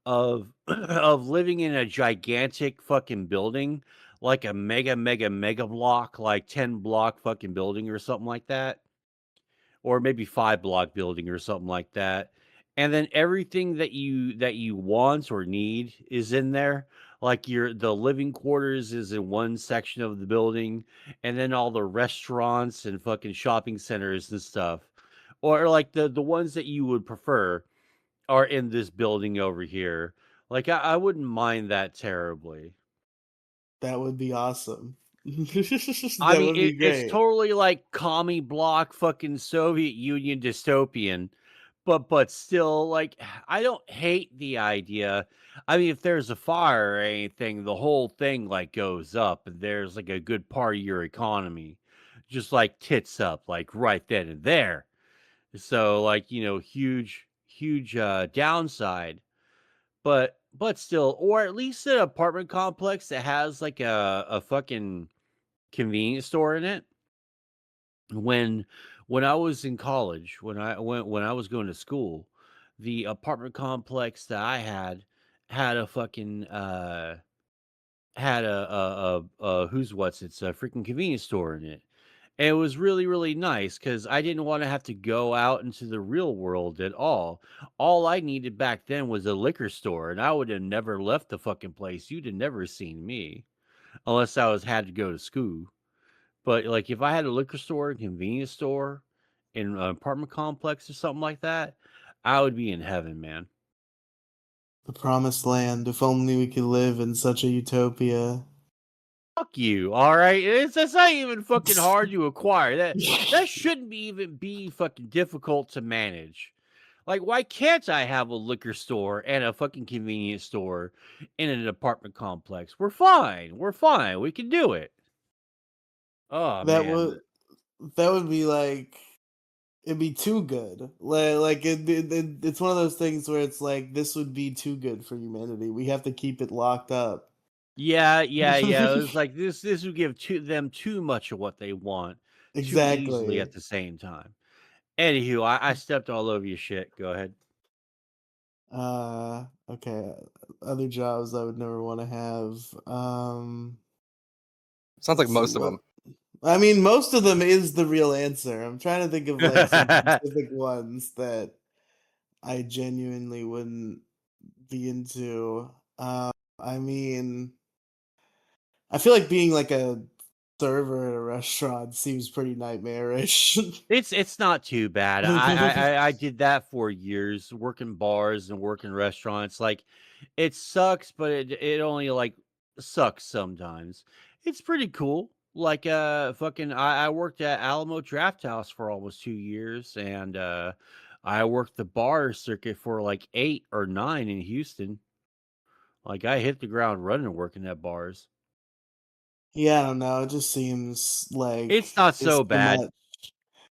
of of living in a gigantic fucking building, like a mega block, like 10 block fucking building or something like that, or maybe 5 block building or something like that. And then everything that you want or need is in there. Like your the living quarters is in one section of the building, and then all the restaurants and fucking shopping centers and stuff. Or like the ones that you would prefer are in this building over here. Like I wouldn't mind that terribly. That would be awesome. I That mean, would be it's great. totally like commie block fucking Soviet Union dystopian, but still, like, I don't hate the idea. I mean, if there's a fire or anything, the whole thing like goes up, and there's like a good part of your economy, just like tits up, like right then and there. So, like, huge downside, but still, or at least an apartment complex that has like a fucking convenience store in it. When when I was in college, when I was going to school, the apartment complex that I had a fucking had a who's what's it's a freaking convenience store in it. And it was really, really nice because I didn't want to have to go out into the real world at all. All I needed back then was a liquor store, and I would have never left the fucking place. You'd have never seen me unless I was had to go to school. But like if I had a liquor store, a convenience store, in an apartment complex or something like that, I would be in heaven, man. The promised land. If only we could live in such a utopia. Fuck you, all right? That's not even fucking hard to acquire. That shouldn't be even be fucking difficult to manage. Like, why can't I have a liquor store and a fucking convenience store in an apartment complex? We're fine. We're fine. We can do it. Oh that man. would that would be like it'd be too good. It's one of those things where it's like this would be too good for humanity. We have to keep it locked up. Yeah, yeah, yeah. It was like this would give them too much of what they want too easily Exactly. at the same time. Anywho, I stepped all over your shit. Go ahead. Okay. Other jobs I would never want to have. Sounds like Let's see most of what. them. I mean, most of them is the real answer. I'm trying to think of like some specific ones that I genuinely wouldn't be into. I mean, I feel like being like a server at a restaurant seems pretty nightmarish. It's not too bad. I did that for years, working bars and working restaurants. Like, it sucks, but it only like sucks sometimes. It's pretty cool. Like, fucking, I worked at Alamo Draft House for almost 2 years, and I worked the bar circuit for like 8 or 9 in Houston. Like, I hit the ground running working at bars. Yeah, I don't know. It just seems like It's not it's so too bad. much.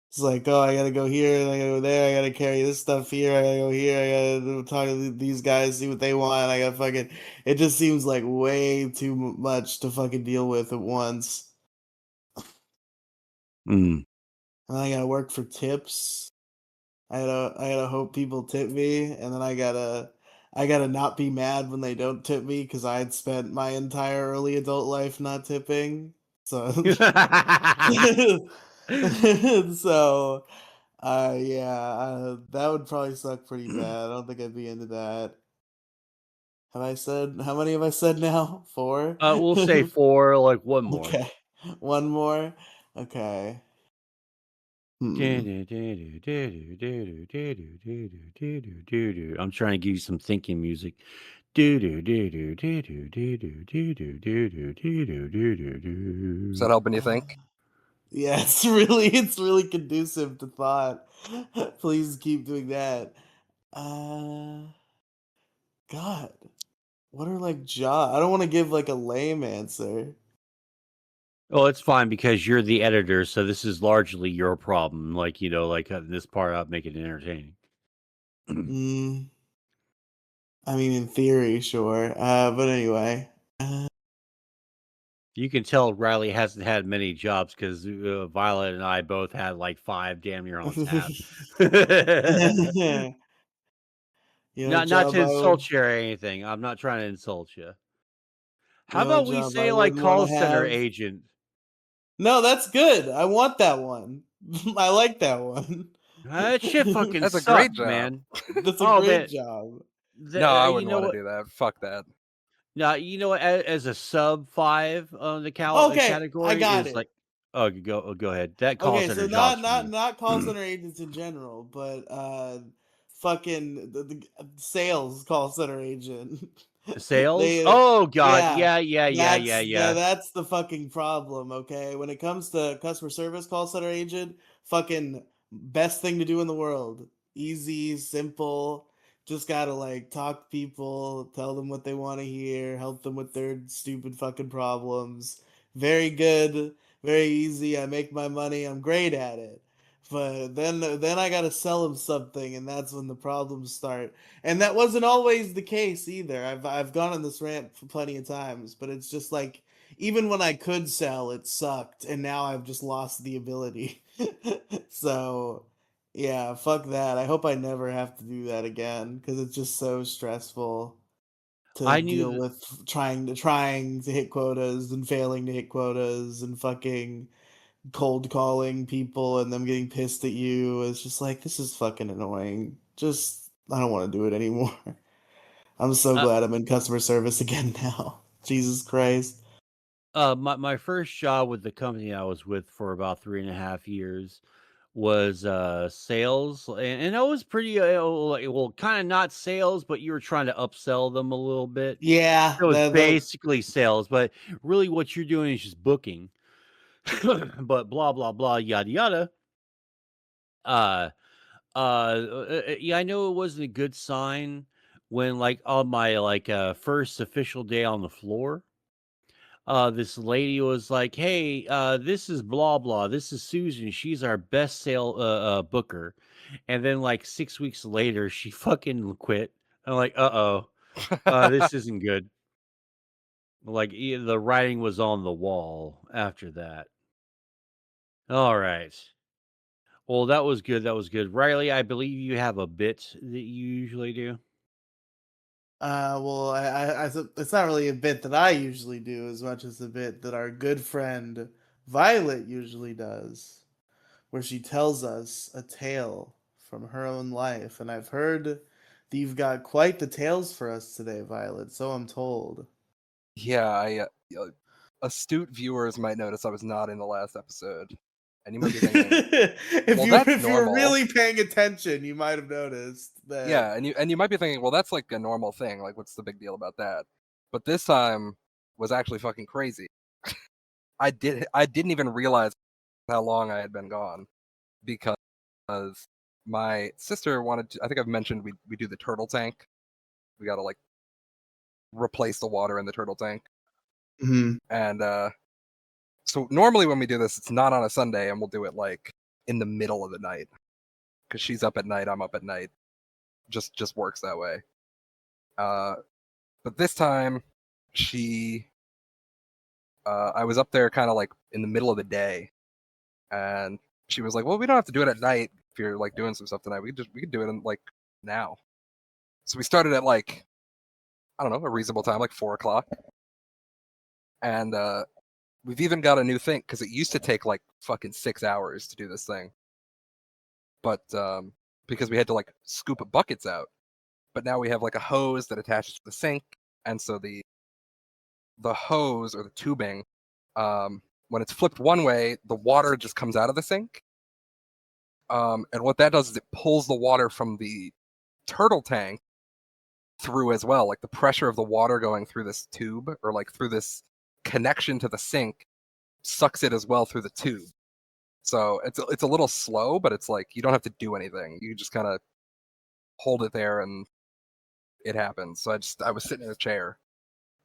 It's like, oh, I gotta go here, and I gotta go there, I gotta carry this stuff here, I gotta go here, I gotta talk to these guys, see what they want, I gotta fucking. It just seems like way too much to fucking deal with at once. Mm. And I gotta work for tips. I gotta hope people tip me, and then I gotta not be mad when they don't tip me because I had spent my entire early adult life not tipping. So, so yeah, that would probably suck pretty bad. I don't think I'd be into that. Have I said how many have I said now? 4? We'll say 4, like, 1 more. Okay. One more? Okay. Hmm. I'm trying to give you some thinking music. Is that helping you think? Yeah, it's really conducive to thought. Please keep doing that. Uh God, what are like job? I don't want to give like a lame answer. Oh, it's fine because you're the editor, so this is largely your problem. Like, like cutting this part out, make it entertaining. Mm, I mean, in theory, sure. But anyway. You can tell Riley hasn't had many jobs because Violet and I both had like 5 damn near on tap. Not to Job I would, insult you or anything. I'm not trying to insult you. How about we job I say like wouldn't want call to center have. agent? No, that's good. I want that one. I like that one. That shit fucking That's a great sucks, job. man. That's a Oh great man, job. No, I you wouldn't know want to what? do that. Fuck that. Now you know what? As a sub 5 on the Okay, I category got is it. like, oh, go ahead. That call Okay, center so jobs not for not me. not call center agents in general, but fucking the sales call center agent. Sales? They Oh god, yeah, yeah, yeah, yeah, yeah, yeah. that's the fucking problem, okay? When it comes to customer service call center agent, fucking best thing to do in the world. Easy, simple. Just gotta like talk to people, tell them what they want to hear, help them with their stupid fucking problems. Very good, very easy. I make my money. I'm great at it. But then I gotta sell them something, and that's when the problems start. And that wasn't always the case either. I've gone on this rant plenty of times, but it's just like even when I could sell, it sucked, and now I've just lost the ability. So yeah, fuck that. I hope I never have to do that again because it's just so stressful to I knew deal that with trying to hit quotas and failing to hit quotas and fucking cold calling people and them getting pissed at you. It's just like, this is fucking annoying. Just, I don't want to do it anymore. I'm so Uh, glad I'm in customer service again now. Jesus Christ. my first job with the company I was with for about 3.5 years was sales, and it was pretty well, kind of not sales, but you were trying to upsell them a little bit. Yeah, It was the basically sales, but really what you're doing is just booking. But blah blah blah yada yada. Uh, yeah, I know it wasn't a good sign when, like, on my like first official day on the floor, this lady was like, "Hey, this is blah blah. This is Susan. She's our best sale booker." And then like 6 weeks later, she fucking quit. I'm like, "Uh-oh. This isn't good." Like, the writing was on the wall after that. All right. Well, that was good. That was good. Riley, I believe you have a bit that you usually do. well, it's not really a bit that I usually do as much as the bit that our good friend Violet usually does, where she tells us a tale from her own life. And I've heard that you've got quite the tales for us today, Violet, so I'm told. Yeah, astute viewers might notice I was not in the last episode, and you might be thinking, if "Well, you that's if you were normal." really paying attention, you might have noticed that. Yeah, and you might be thinking, "Well, that's like a normal thing. Like, what's the big deal about that?" But this time was actually fucking crazy. I didn't even realize how long I had been gone because my sister wanted to. I think I've mentioned we do the turtle tank. We got to like replace the water in the turtle tank, Mhm. and so normally when we do this, it's not on a Sunday, and we'll do it like in the middle of the night because she's up at night, I'm up at night. Just works that way. Uh, but this time, she, I was up there kind of like in the middle of the day, and she was like, "Well, we don't have to do it at night if you're like doing some stuff tonight. We could do it in like now." So we started at like I don't know a reasonable time, like 4 o'clock, and we've even got a new thing because it used to take like fucking 6 hours to do this thing, but because we had to like scoop buckets out, but now we have like a hose that attaches to the sink, and so the hose or the tubing, when it's flipped one way, the water just comes out of the sink, and what that does is it pulls the water from the turtle tank through as well, like the pressure of the water going through this tube or like through this connection to the sink sucks it as well through the tube. So it's a little slow, but it's like you don't have to do anything. You just kind of hold it there and it happens. So I was sitting in a chair,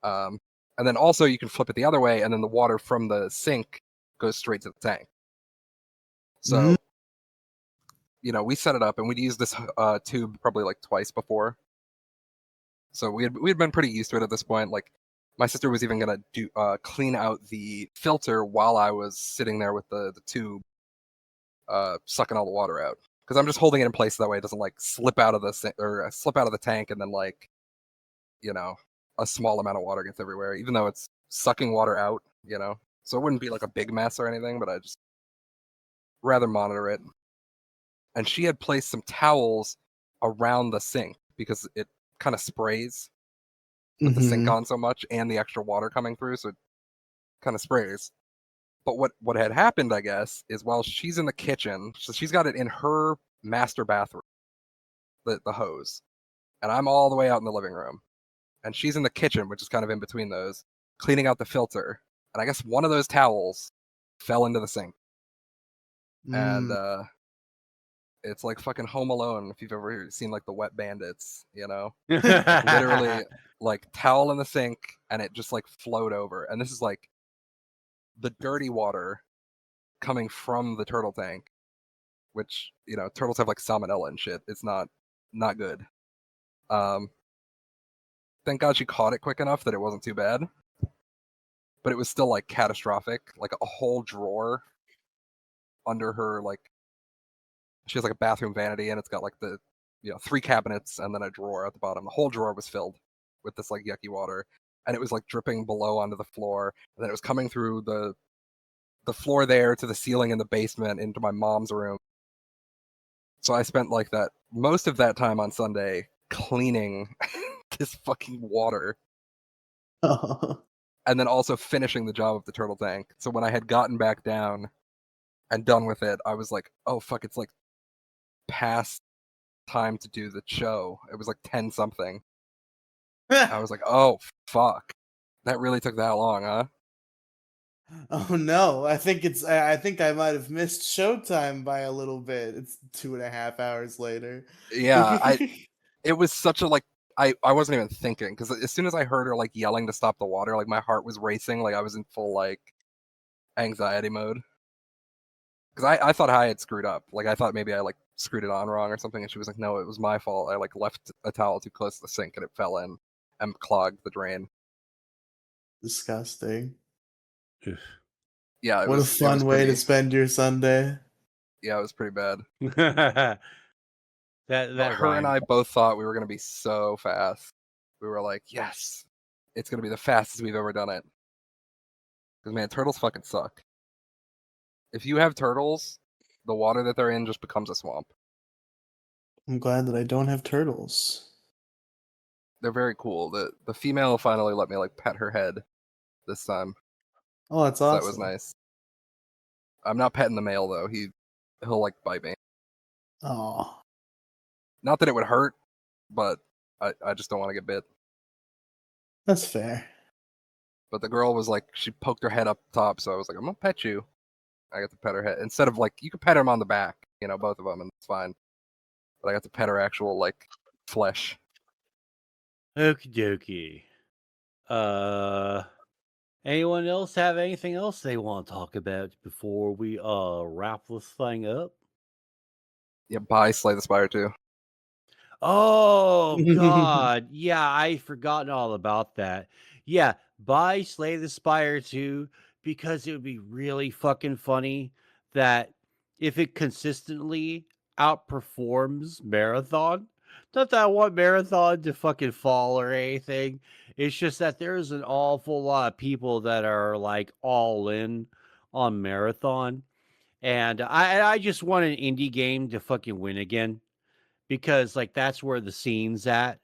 um, and then also you can flip it the other way, and then the water from the sink goes straight to the tank. Mhm. So we set it up, and we'd used this tube probably like twice before. So we had been pretty used to it at this point. Like my sister was even gonna do clean out the filter while I was sitting there with the tube sucking all the water out because I'm just holding it in place so that way it doesn't like slip out of slip out of the tank and then like you know a small amount of water gets everywhere, even though it's sucking water out. So it wouldn't be like a big mess or anything, but I just rather monitor it. And she had placed some towels around the sink because it kind of sprays with the sink Mhm. on so much and the extra water coming through, so it kind of sprays. But what had happened, I guess, is while she's in the kitchen, so she's got it in her master bathroom, the hose, and I'm all the way out in the living room, and she's in the kitchen, which is kind of in between those, cleaning out the filter, and I guess one of those towels fell into the sink, and Mm. it's like fucking Home Alone if you've ever seen like the Wet Bandits. Literally, like towel in the sink, and it just like flowed over, and this is like the dirty water coming from the turtle tank, which turtles have like salmonella and shit. It's not good. Um, thank God she caught it quick enough that it wasn't too bad, but it was still like catastrophic. Like a whole drawer under her, like she has like a bathroom vanity, and it's got like the 3 cabinets and then a drawer at the bottom. The whole drawer was filled with this like yucky water, and it was like dripping below onto the floor, and then it was coming through the floor there to the ceiling in the basement into my mom's room. So I spent like that most of that time on Sunday cleaning this fucking water and then also finishing the job of the turtle tank. So when I had gotten back down and done with it, I was like, oh fuck, it's like past time to do the show. It was like 10 something. I was like, oh fuck. That really took that long, huh? Oh no, I think I might have missed showtime by a little bit. It's 2.5 hours later. Yeah, it was such a like I wasn't even thinking because as soon as I heard her like yelling to stop the water, like my heart was racing, like I was in full like anxiety mode. Because I thought I had screwed up. Like I thought maybe I like screwed it on wrong or something, and she was like, "No, it was my fault. I like left a towel too close to the sink and it fell in and clogged the drain." Disgusting. Ugh. Yeah, What a it was fun way to pretty. spend your Sunday. Yeah, it was pretty bad. that But that her and rhymes. I both thought we were gonna be so fast. We were like, "Yes, it's gonna be the fastest we've ever done it." Because man, turtles fucking suck. If you have turtles, the water that they're in just becomes a swamp. I'm glad that I don't have turtles. They're very cool. The female finally let me like pet her head this time, Oh, that's so that was awesome. nice. I'm not petting the male though. He'll like bite me. Oh, Not that it would hurt, but I just don't want to get bit. that's fair. But the girl was like, she poked her head up top, so I was like, I'm gonna pet you. I got to pet her head instead of like you could pet him on the back, you know, both of them, and it's fine. But I got to pet her actual like flesh. Okie dokie. Uh, anyone else have anything else they want to talk about before we wrap this thing up? Yeah, bye, Slay the Spire too. Oh God, yeah, I forgotten all about that. Yeah, buy Slay the Spire 2 because it would be really fucking funny that if it consistently outperforms Marathon. Not that I want Marathon to fucking fall or anything. It's just that there's an awful lot of people that are like all in on Marathon. And I just want an indie game to fucking win again because like that's where the scene's at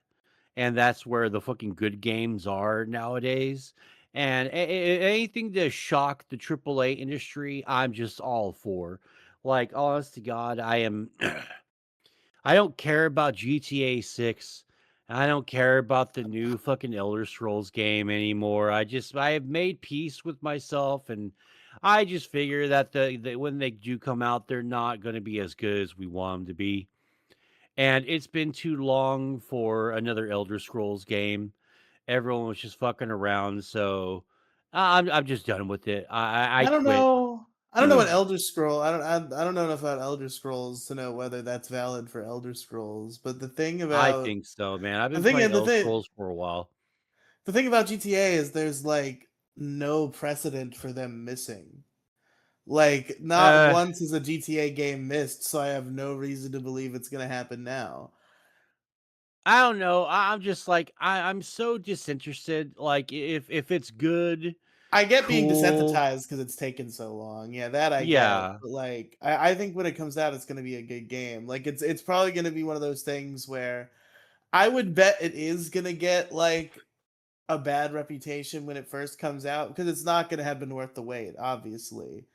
and that's where the fucking good games are nowadays. And anything to shock the AAA industry, I'm just all for. Like, honest to God, I am. I don't care about GTA 6. I don't care about the new fucking Elder Scrolls game anymore. I have made peace with myself, and I just figure that when they do come out, they're not going to be as good as we want them to be. And it's been too long for another Elder Scrolls game. Everyone was just fucking around, so I'm just done with it. I I don't quit. know. I don't know what Elder Scroll. I don't know enough about Elder Scrolls to know whether that's valid for Elder Scrolls. But I think so, man. I've the been thing playing the Elder thing Scrolls for a while. the thing about GTA is there's like no precedent for them missing. Like not Uh, once is a GTA game missed, so I have no reason to believe it's gonna happen now. I don't know. I'm just like I'm so disinterested. Like if it's good, I get being cool. desensitized because it's taken so long. Yeah, that I get. Yeah. But like, I think when it comes out, it's gonna be a good game. Like, it's probably gonna be one of those things where I would bet it is gonna get like a bad reputation when it first comes out because it's not gonna have been worth the wait, obviously,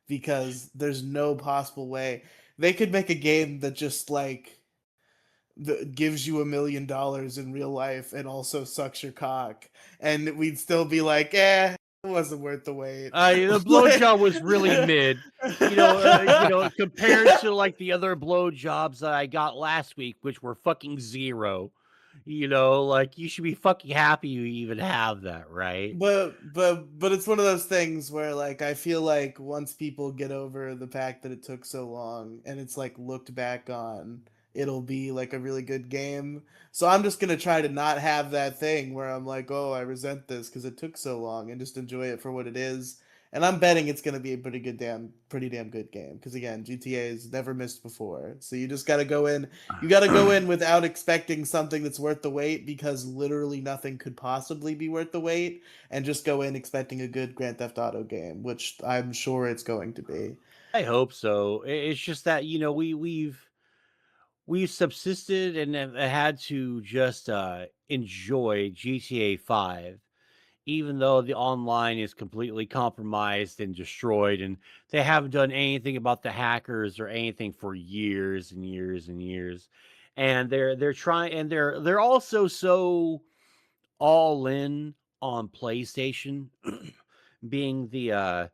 because there's no possible way they could make a game that just like gives you $1 million in real life and also sucks your cock, and we'd still be like, it wasn't worth the wait. The Like- blowjob was really mid. Compared to like the other blowjobs that I got last week, which were fucking zero. Like you should be fucking happy you even have that, right? but it's one of those things where like I feel like once people get over the fact that it took so long and it's like looked back on, it'll be like a really good game. So I'm just gonna try to not have that thing where I'm like, oh, I resent this because it took so long, and just enjoy it for what it is. and I'm betting it's gonna be a pretty damn good game. Because again, GTA has never missed before, so you just gotta go in. You gotta go in without expecting something that's worth the wait, because literally nothing could possibly be worth the wait, and just go in expecting a good Grand Theft Auto game, which I'm sure it's going to be. I hope so. It's just that we've subsisted and have had to just enjoy GTA 5, even though the online is completely compromised and destroyed, and they haven't done anything about the hackers or anything for years and years and years. And they're trying, and they're also so all in on PlayStation being the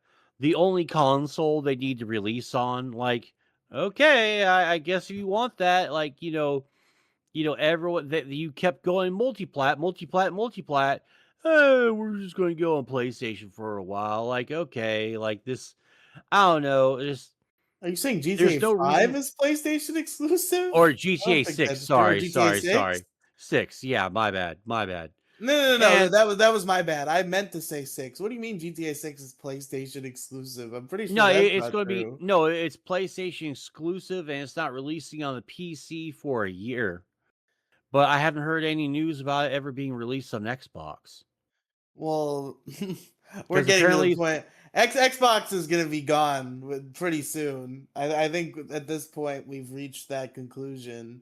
only console they need to release on. Like, okay, I guess if you want that, like, everyone that you kept going multiplat. Oh, we're just going to go on PlayStation for a while. Like, okay, like this, I don't know. Are you saying There's GTA no 5 reason, is PlayStation exclusive? or I don't GTA think 6. that's true. Or Sorry, GTA sorry, 6? sorry. 6. Yeah, my bad, my bad. No, no, no, no. And That was my bad. I meant to say 6. What do you mean GTA 6 is PlayStation exclusive? I'm pretty sure no, that's it's not going to be true. no. It's PlayStation exclusive, and it's not releasing on the PC for a year. But I haven't heard any news about it ever being released on Xbox Well, we're because getting to the apparently, point. Xbox is gonna be gone pretty soon. I think at this point we've reached that conclusion.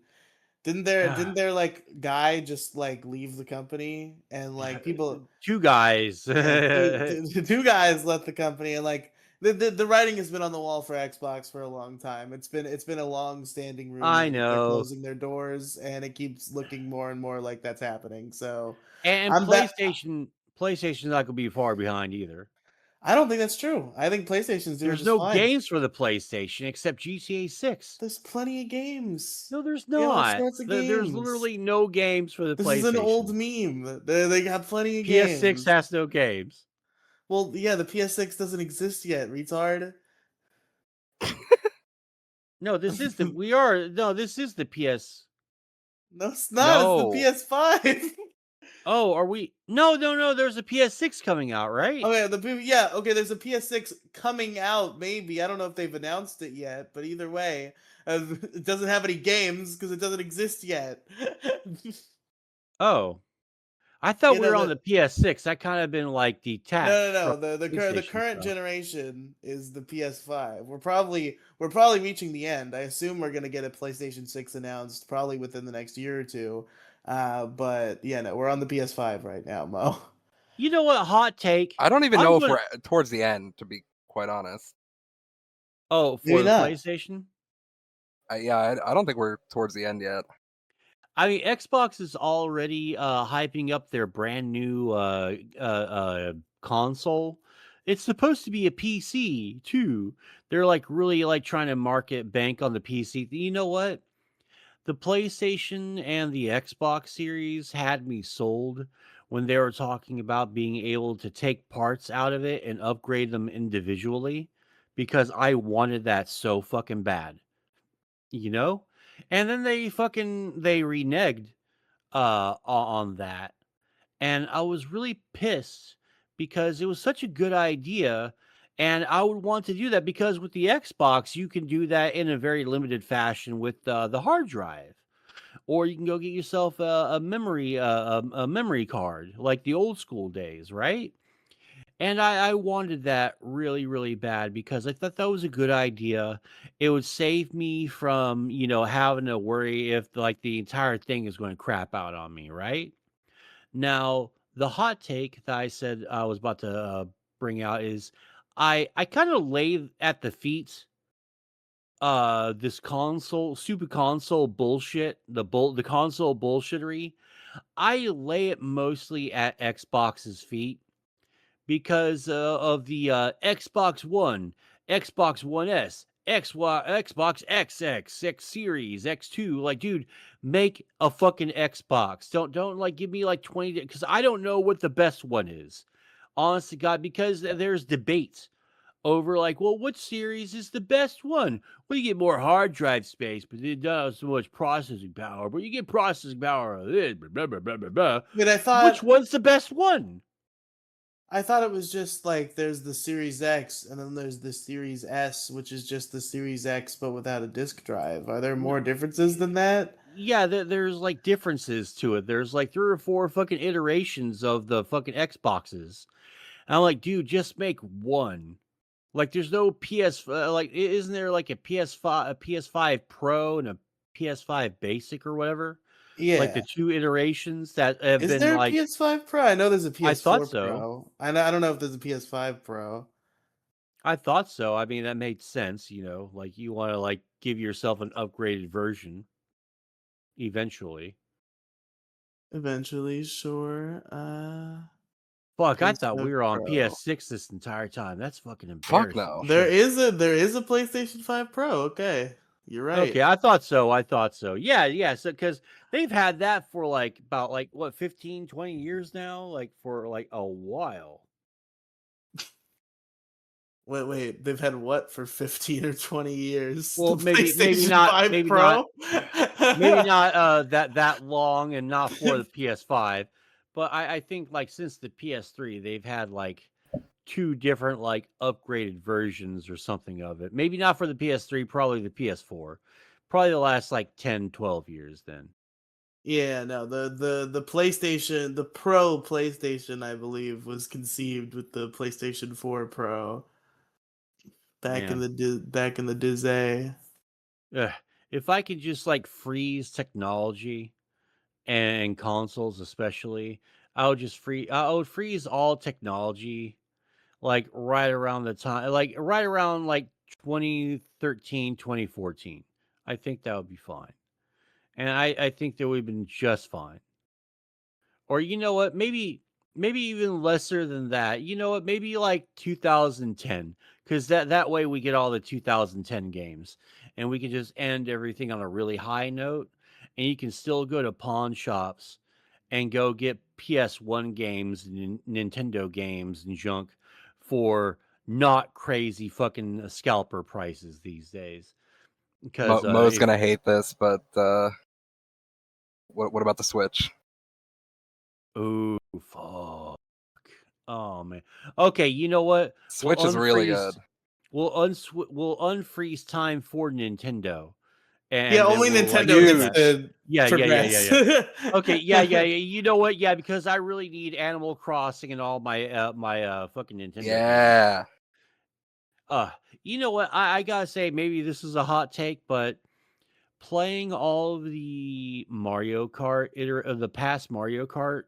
Didn't their like guy just like leave the company, and like people, two guys. yeah, two guys left the company, and like the writing has been on the wall for Xbox for a long time. It's been a long standing rumor I that they're know. closing their doors, and it keeps looking more and more like that's happening. So And I'm bet PlayStation's not gonna be far behind either. I don't think that's true. I think PlayStation's doing There's just no fine. games for the PlayStation except GTA 6. There's plenty of games. No, there's They have all not. sorts of There's games. literally no games for the This is an old PlayStation. meme. They got plenty of PS6 games. has no games. Well, yeah, the PS6 doesn't exist yet, retard. No, this is the we are no, this is the PS. No, it's not. It's the No. PS5. Oh, are we? No, no, no. There's a PS6 coming out, right? Okay, yeah, okay. There's a PS6 coming out. Maybe I don't know if they've announced it yet, but either way, it doesn't have any games because it doesn't exist yet. Oh, I thought You we know were on that. the PS6. I kind of been like No, detached no, from no. The PlayStation current stuff. generation is the PS5. We're probably reaching the end. I assume we're gonna get a PlayStation 6 announced probably within the next year or two. But yeah, no, we're on the PS5 right now, Mo. You know what? Hot take. I don't even I'm know if gonna. we're towards the end, to be quite honest. Oh, Maybe for the not. PlayStation. Yeah, I don't think we're towards the end yet. I mean, Xbox is already hyping up their brand new console. It's supposed to be a PC too. They're like really like trying to market bank on the PC. You know what? The PlayStation and the Xbox Series had me sold when they were talking about being able to take parts out of it and upgrade them individually because I wanted that so fucking bad, you know? And then they reneged on that. And I was really pissed because it was such a good idea and I would want to do that because with the Xbox you can do that in a very limited fashion with the hard drive, or you can go get yourself a memory card like the old school days, right? And I wanted that really, really bad because I thought that was a good idea. It would save me from, having to worry if like the entire thing is going to crap out on me, right? Now, the hot take that I said I was about to bring out is I kind of lay at the feet this console super console bullshit, the console bullshittery. I lay it mostly at Xbox's feet because of the Xbox One, Xbox One S, Xbox XX, X Series, X2. Like, dude, make a fucking Xbox. Don't like give me like 20 because I don't know what the best one is. Honest to God, because there's debate over like, well, what series is the best one? Well, you get more hard drive space, but it does so much processing power. But you get processing power of this, blah, blah, blah, blah, blah. But I Which thought one's the best one? I thought it was just like there's the Series X and then there's the Series S, which is just the Series X but without a disk drive. Are there more differences than that? Yeah, there's like differences to it. There's like 3 or 4 fucking iterations of the fucking Xboxes. And I'm like, dude, just make one. Like, there's no like, isn't there like a PS5 Pro and a PS5 Basic or whatever? Like the Yeah. two iterations that have Is been there a like, PS5 Pro? I know there's a I thought PS4 so. Pro. I don't know if there's a PS5 Pro. I thought so. I mean, that made sense, like you want to like give yourself an upgraded version eventually. Eventually, sure. Fuck, I thought we PS5 were on Pro. PS6 this entire time. That's fucking Fuck embarrassing no. shit. There is a PlayStation 5 Pro. Okay. You're right. Okay, I thought so. I thought so. Yeah, yeah. So, because they've had that for like about like what 15, 20 years now, like for like a while. Wait. They've had what for 15 or 20 years? The Well, maybe PlayStation not, 5 maybe not, Pro? maybe not that long, and not for the PS5. But I think like since the PS3, they've had like two different like upgraded versions or something of it. Maybe not for the PS3, probably the PS4. Probably the last like 10, 12 years then. Yeah, no, the PlayStation, the Pro PlayStation, I believe, was conceived with the PlayStation 4 Pro Yeah. back in the day. Ugh. If I could just like freeze technology and consoles especially, I would freeze all technology like right around the time like right around like 2013, 2014. I think that would be fine. And I think that would have been just fine. Or you know what? Maybe even lesser than that. You know what? Maybe like 2010, cuz that way we get all the 2010 games and we can just end everything on a really high note, and you can still go to pawn shops and go get PS1 games and Nintendo games and junk for not crazy fucking scalper prices these days. Because Mo's if gonna hate this, but what about the Switch? ooh fuck. Oh man. Okay, you know what? We'll Switch is really good. unfreeze. We'll unfreeze time for Nintendo, Yeah, and then only we'll like Nintendo do gets that. Huge. to Yeah, yeah, yeah, yeah, progress. yeah. Okay, yeah, yeah, yeah. You know what? Yeah, because I really need Animal Crossing and all my fucking Nintendo games. Yeah. Uh, you know what? I gotta say, maybe this is a hot take, but playing all of the Mario Kart of the past Mario Kart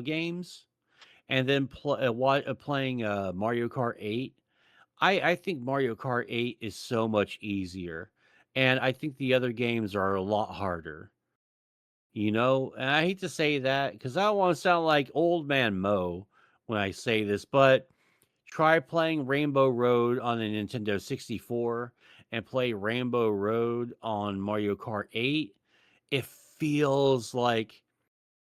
games, and then playing Mario Kart 8. I think Mario Kart 8 is so much easier. And I think the other games are a lot harder. And I hate to say that because I don't want to sound like old man Mo when I say this, but try playing Rainbow Road on a Nintendo 64 and play Rainbow Road on Mario Kart 8. It feels like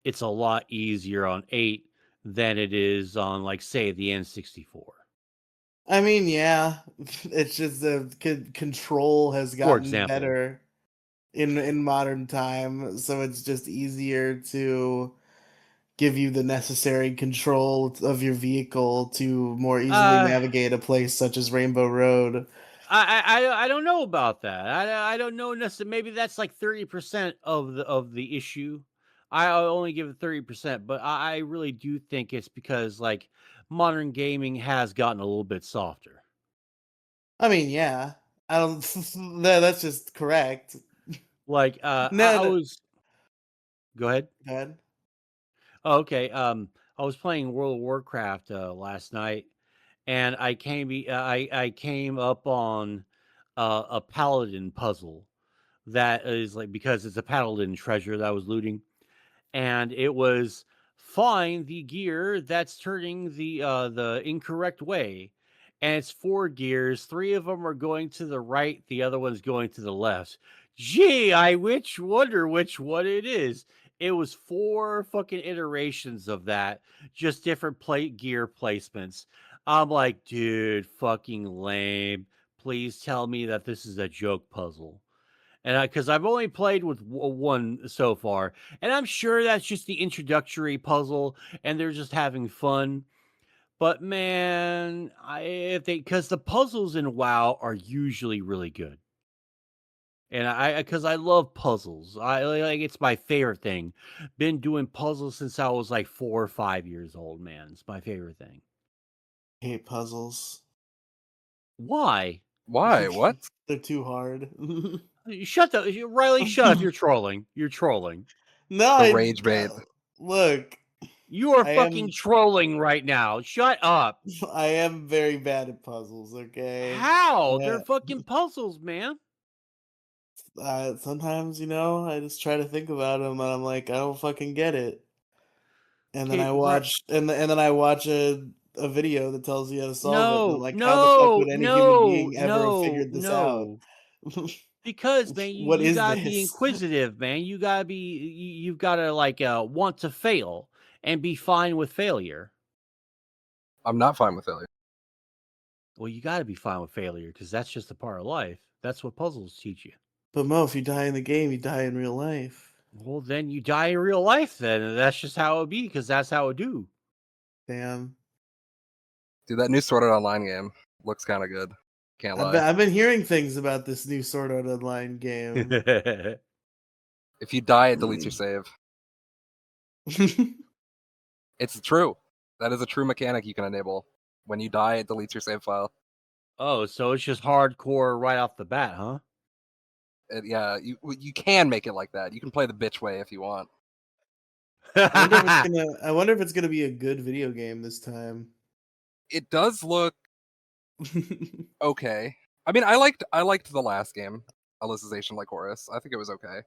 it's a lot easier on 8 than it is on, like, say, the N64, I mean, yeah, it's just the control has for gotten example. better in modern time, so it's just easier to give you the necessary control of your vehicle to more easily Uh, navigate a place such as Rainbow Road. I don't know about that. I don't know necessarily. Maybe that's like 30% of the issue. I'll only give it 30%, but I really do think it's because like modern gaming has gotten a little bit softer. I mean, yeah, I don't. No, that's just correct. Like No, I no, was go ahead. go ahead. Oh, okay. I was playing World of Warcraft last night, and I came up on a paladin puzzle that is like because it's a paladin treasure that I was looting, and it was find the gear that's turning the incorrect way, and it's four gears. Three of them are going to the right, the other one's going to the left. Gee, I wonder which one it is. It was four fucking iterations of that, just different plate gear placements. I'm like, dude, fucking lame. Please tell me that this is a joke puzzle. And because I've only played with one so far, and I'm sure that's just the introductory puzzle, and they're just having fun. But man, if they because the puzzles in WoW are usually really good. And because I love puzzles. Like it's my favorite thing. Been doing puzzles since I was like 4 or 5 years old, man. It's my favorite thing. I hate puzzles. Why? Why? What? They're too hard. Shut the Riley, shut up. You're trolling. You're trolling. No, The rage bait. look, You are I fucking am trolling right now. Shut up. I am very bad at puzzles, okay? How? They're Yeah. fucking puzzles, man. Sometimes, I just try to think about them and I'm like, I don't fucking get it. And then Okay, I watch and then I watch a video that tells you how to solve it and I'm no, like, how the fuck no, would any human no, being ever have no, figured this out? no. Because man, What you is gotta be this? inquisitive, man. You've gotta like want to fail and be fine with failure. I'm not fine with failure. Well, you gotta be fine with failure because that's just a part of life. That's what puzzles teach you. But Mo, if you die in the game, you die in real life. Well, then you die in real life. Then and that's just how it be because that's how it do. Damn. Dude, that new Sword Art Online game looks kind of good. Can't I've lie. been, I've been hearing things about this new Sword Art Online game. If you die, it deletes your save. It's true. That is a true mechanic you can enable. When you die, it deletes your save file. Oh, so it's just hardcore right off the bat, huh? Yeah, you can make it like that. You can play the bitch way if you want. I wonder if it's gonna be a good video game this time. It does look okay. I mean, I liked the last game, Alicization Lycoris. I think it was okay.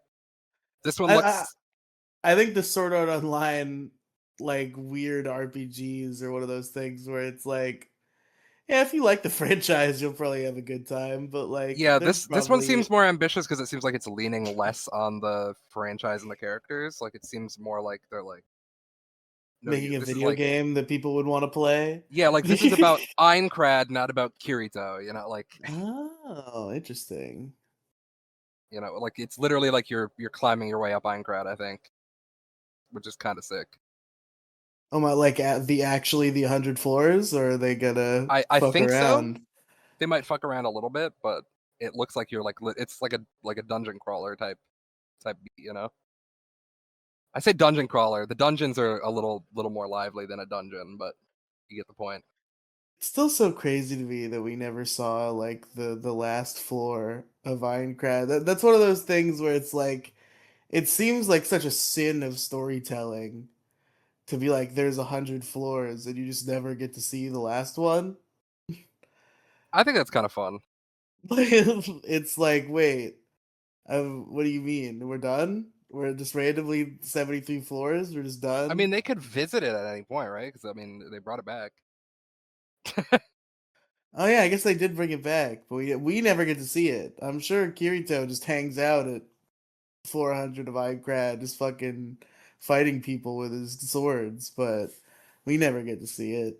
This one I, I looks I think the Sword Art Online like weird RPGs are one of those things where it's like, yeah, if you like the franchise, you'll probably have a good time. But like, yeah. they're This one probably seems more ambitious because it seems like it's leaning less on the franchise and the characters. Like it seems more like they're like, no, making a this is video like game that people would want to play. yeah, like this is about Aincrad, not about Kirito. Like Oh, interesting. like it's literally like you're climbing your way up Aincrad. I think, which is kind of sick. Oh my, like at the 100 floors, or are they gonna I fuck think so. around? They might fuck around a little bit, but it looks like you're like it's like a dungeon crawler type. I say dungeon crawler. The dungeons are a little more lively than a dungeon, but you get the point. It's still so crazy to me that we never saw like the last floor of Aincrad. That's one of those things where it's like it seems like such a sin of storytelling to be like there's 100 floors and you just never get to see the last one. I think that's kind of fun. It's like, wait, what do you mean? We're done? We're just randomly 73 floors? We're just I done? mean, they could visit it at any point, right? Because I mean, they brought it back. Oh yeah, I guess they did bring it back, but we never get to see it. I'm sure Kirito just hangs out at 400 of Aincrad, just fucking fighting people with his swords, but we never get to see it.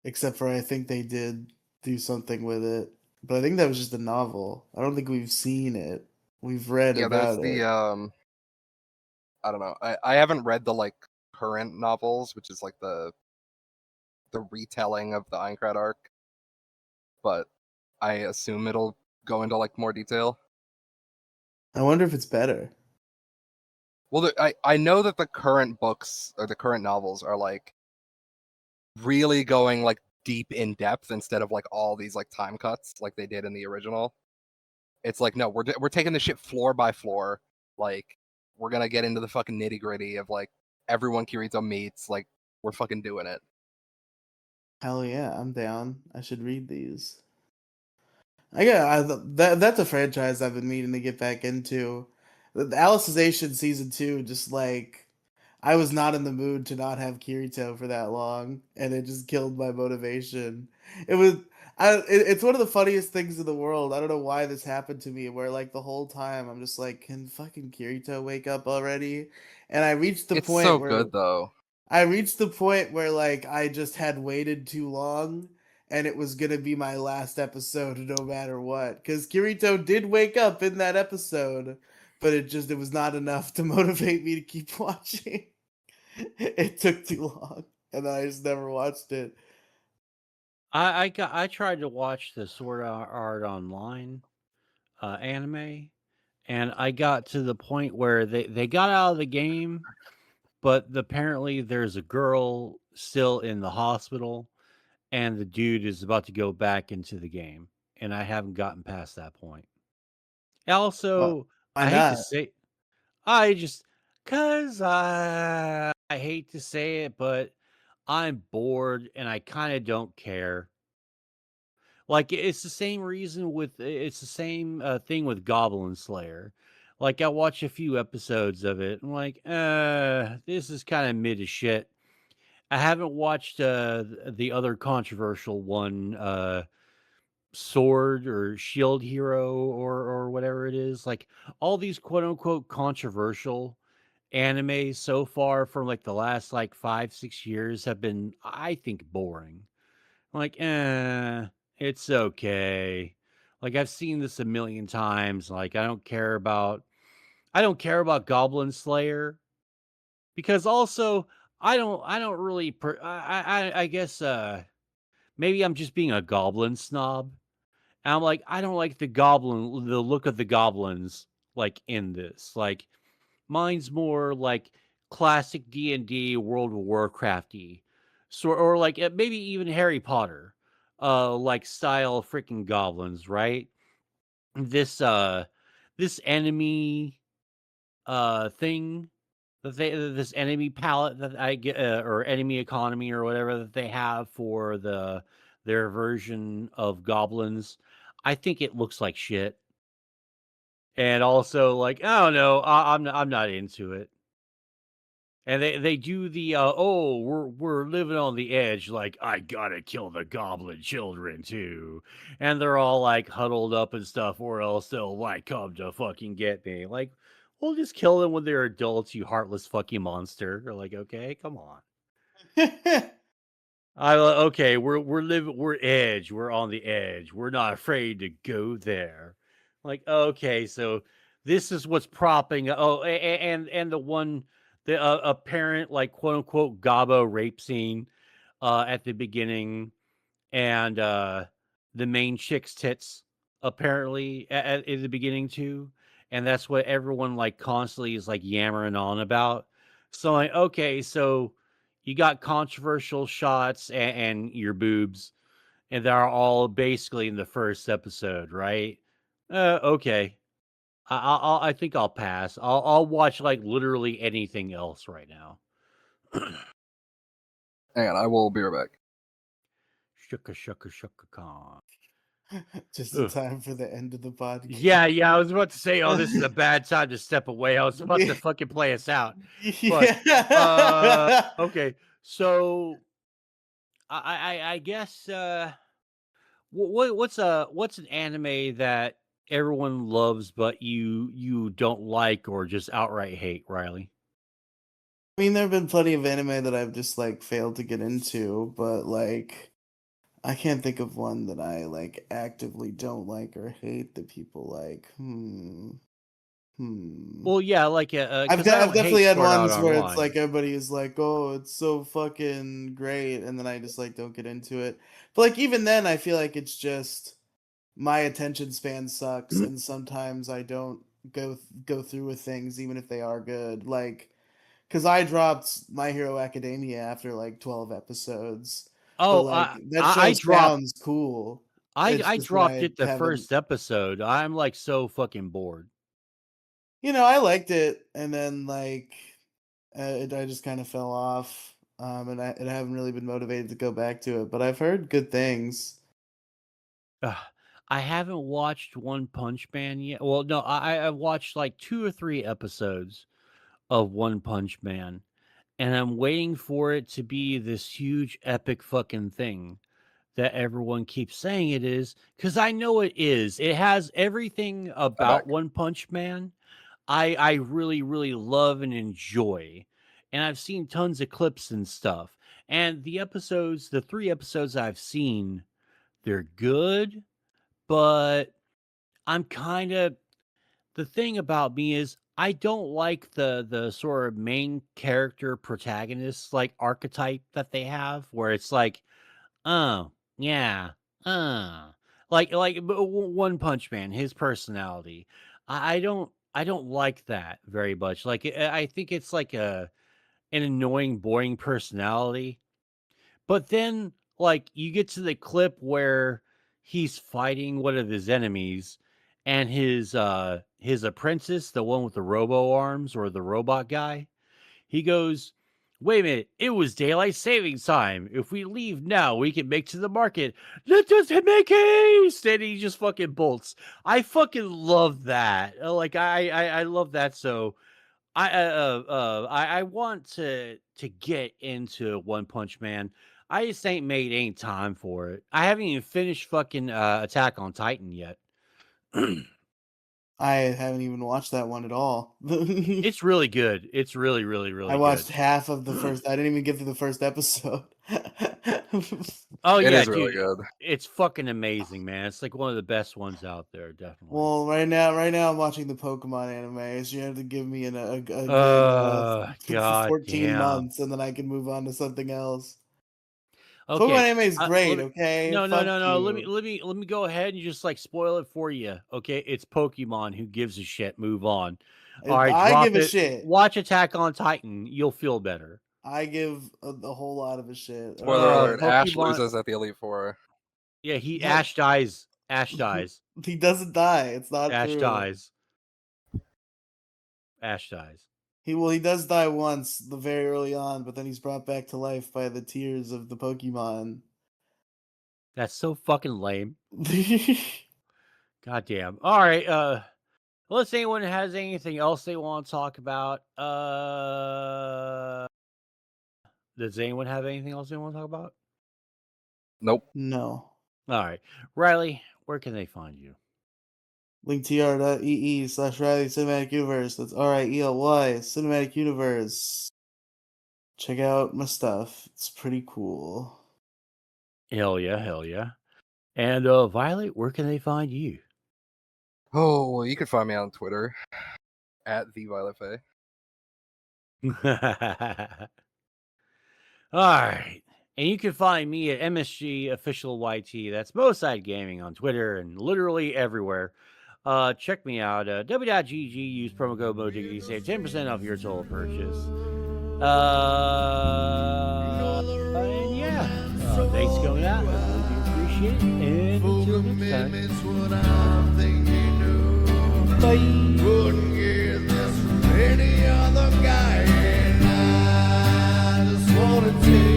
Except for I think they did do something with it, but I think that was just a novel. I don't think we've seen it. We've read Yeah, there's about the it. I don't know. I haven't read the like current novels, which is like the retelling of the Aincrad arc, but I assume it'll go into like more detail. I wonder if it's better. Well, I know that the current books or the current novels are like really going like deep in depth instead of like all these like time cuts like they did in the original. It's like no, we're taking the shit floor by floor. Like we're gonna get into the fucking nitty gritty of like everyone Kirito meets. Like we're fucking doing it. Hell yeah, I'm down. I should read these. That's a franchise I've been meaning to get back into. The Alicization season 2, just like I was not in the mood to not have Kirito for that long, and it just killed my motivation. It was it's one of the funniest things in the world. I don't know why this happened to me, where like the whole time I'm just like, can fucking Kirito wake up already? And It's so good though. I reached the point where like I just had waited too long and it was gonna be my last episode no matter what. Because Kirito did wake up in that episode, but it was not enough to motivate me to keep watching. It took too long. and then I just never watched it. I tried to watch the Sword Art Online anime, and I got to the point where they got out of the game, but apparently there's a girl still in the hospital, and the dude is about to go back into the game, and I haven't gotten past that point. Well, Also, why I hate to not? say, I just cause I hate to say it, but I'm bored and I kind of don't care. Like it's the same reason with it's the same thing with Goblin Slayer. Like I watch a few episodes of it. I'm like, this is kind of mid as shit. I haven't watched the other controversial one, Sword or Shield Hero or whatever it is. Like all these quote unquote controversial anime so far from like the last like 5 6 years have been, I think, boring. Like, it's okay. Like I've seen this a million times. Like I don't care about Goblin Slayer because also I don't really I guess maybe I'm just being a goblin snob. And I'm like, I don't like the look of the goblins like in this. Like mine's more like classic D&D World of Warcrafty. So or like maybe even Harry Potter. Like style freaking goblins, right? This this enemy thing that they this enemy palette that I get or enemy economy or whatever that they have for their version of goblins. I think it looks like shit. And also like I don't know, I'm not into it. And they do the oh we're living on the edge like I gotta kill the goblin children too, and they're all like huddled up and stuff, or else they'll like come to fucking get me. Like, we'll just kill them when they're adults, you heartless fucking monster. Or like, okay, come on. Okay, we're living, we're edge, we're on the edge. We're not afraid to go there. Like, okay, so this is what's propping. Oh, and the one, the apparent like quote unquote Gabo rape scene at the beginning, and the main chick's tits apparently at the beginning too, and that's what everyone like constantly is like yammering on about. So like, okay, so you got controversial shots and your boobs, and they're all basically in the first episode, right? Okay. I think I'll pass. I'll watch like literally anything else right now. Hang on, I will be right back. Shucka shucka shucka con. Just in Ugh. time for the end of the podcast. Yeah, yeah, I was about to say, "Oh, this is a bad time to step away." I was about to fucking play us out. But, Yeah. okay. So, I guess, what's an anime that everyone loves, but you don't like or just outright hate, Riley? I mean, there have been plenty of anime that I've just like failed to get into, but like I can't think of one that I like actively don't like or hate that people like. Hmm. Well, yeah, like, because I I've don't hate definitely had Sword Art ones where it's like Online. everybody is like, "Oh, it's so fucking great," and then I just like don't get into it. But like even then, I feel like it's just my attention span sucks, and sometimes I don't go through with things even if they are good. Like, because I dropped My Hero Academia after like 12 episodes, but Oh, like that show I dropped sounds cool. It's I just that dropped I it the haven't. first episode. I'm, like, so fucking bored. I liked it, and then like I just kind of fell off, and I haven't really been motivated to go back to it. But I've heard good things. Ugh, I haven't watched One Punch Man yet. Well, no, I've watched like 2 or 3 episodes of One Punch Man, and I'm waiting for it to be this huge epic fucking thing that everyone keeps saying it is, because I know it is. It has everything I'm about back. One Punch Man I really, really love and enjoy. And I've seen tons of clips and stuff. And the 3 episodes I've seen, they're good, but I'm kind of the thing about me is I don't like the sort of main character protagonist like archetype that they have, where it's like, oh yeah, One Punch Man, his personality. I don't like that very much. Like I think it's like an annoying, boring personality. But then, like, you get to the clip where he's fighting one of his enemies, and his apprentice, the one with the robo arms or the robot guy, he goes, "Wait a minute, it was daylight savings time. If we leave now, we can make to the market. Let us make haste!" And he just fucking bolts. I fucking love that. I love that. So I want to get into One Punch Man. I just ain't made any time for it. I haven't even finished fucking Attack on Titan yet. I haven't even watched that one at all. It's really good. It's really, really, I really watched good. half of the first. I didn't even get through the first episode. Oh It yeah, is really dude. good. It's fucking amazing, man. It's like one of the best ones out there, definitely. Well, right now, I'm watching the Pokemon anime. So you have to give me a good for God 14 damn. months, and then I can move on to something else. Pokemon Okay. anime is Let great. me Okay, No, no, fuck no, no. you. Let me go ahead and just like spoil it for you. Okay, it's Pokemon. Who gives a shit? Move on. All right, I give drop a it. shit. Watch Attack on Titan. You'll feel better. I give a whole lot of a shit. All Spoiler right. alert: Ash Pokemon. loses at the Elite Four. Yeah, he What? Ash dies. Ash dies. He doesn't die. It's not Ash true. dies. Ash dies. He does die once, the very early on, but then he's brought back to life by the tears of the Pokemon. That's so fucking lame. God damn. All right. Unless anyone has anything else they want to talk about. Does anyone have anything else they want to talk about? Nope. No. All right. Riley, where can they find you? linktr.ee/Riely Cinematic Universe. That's RIELY Cinematic Universe. Check out my stuff. It's pretty cool. Hell yeah, hell yeah. And Violet, where can they find you? Oh, well, you can find me on Twitter at @TheVioletFay. All right. And you can find me at MSG Official YT. That's Moside Gaming on Twitter and literally everywhere. Check me out. W.GG, use promo code MoDiggity, save 10% off your total purchase. And yeah. Thanks for coming out. I really do appreciate it. And until next time. Bye. Wouldn't get this from any other guy, and I just wanna tell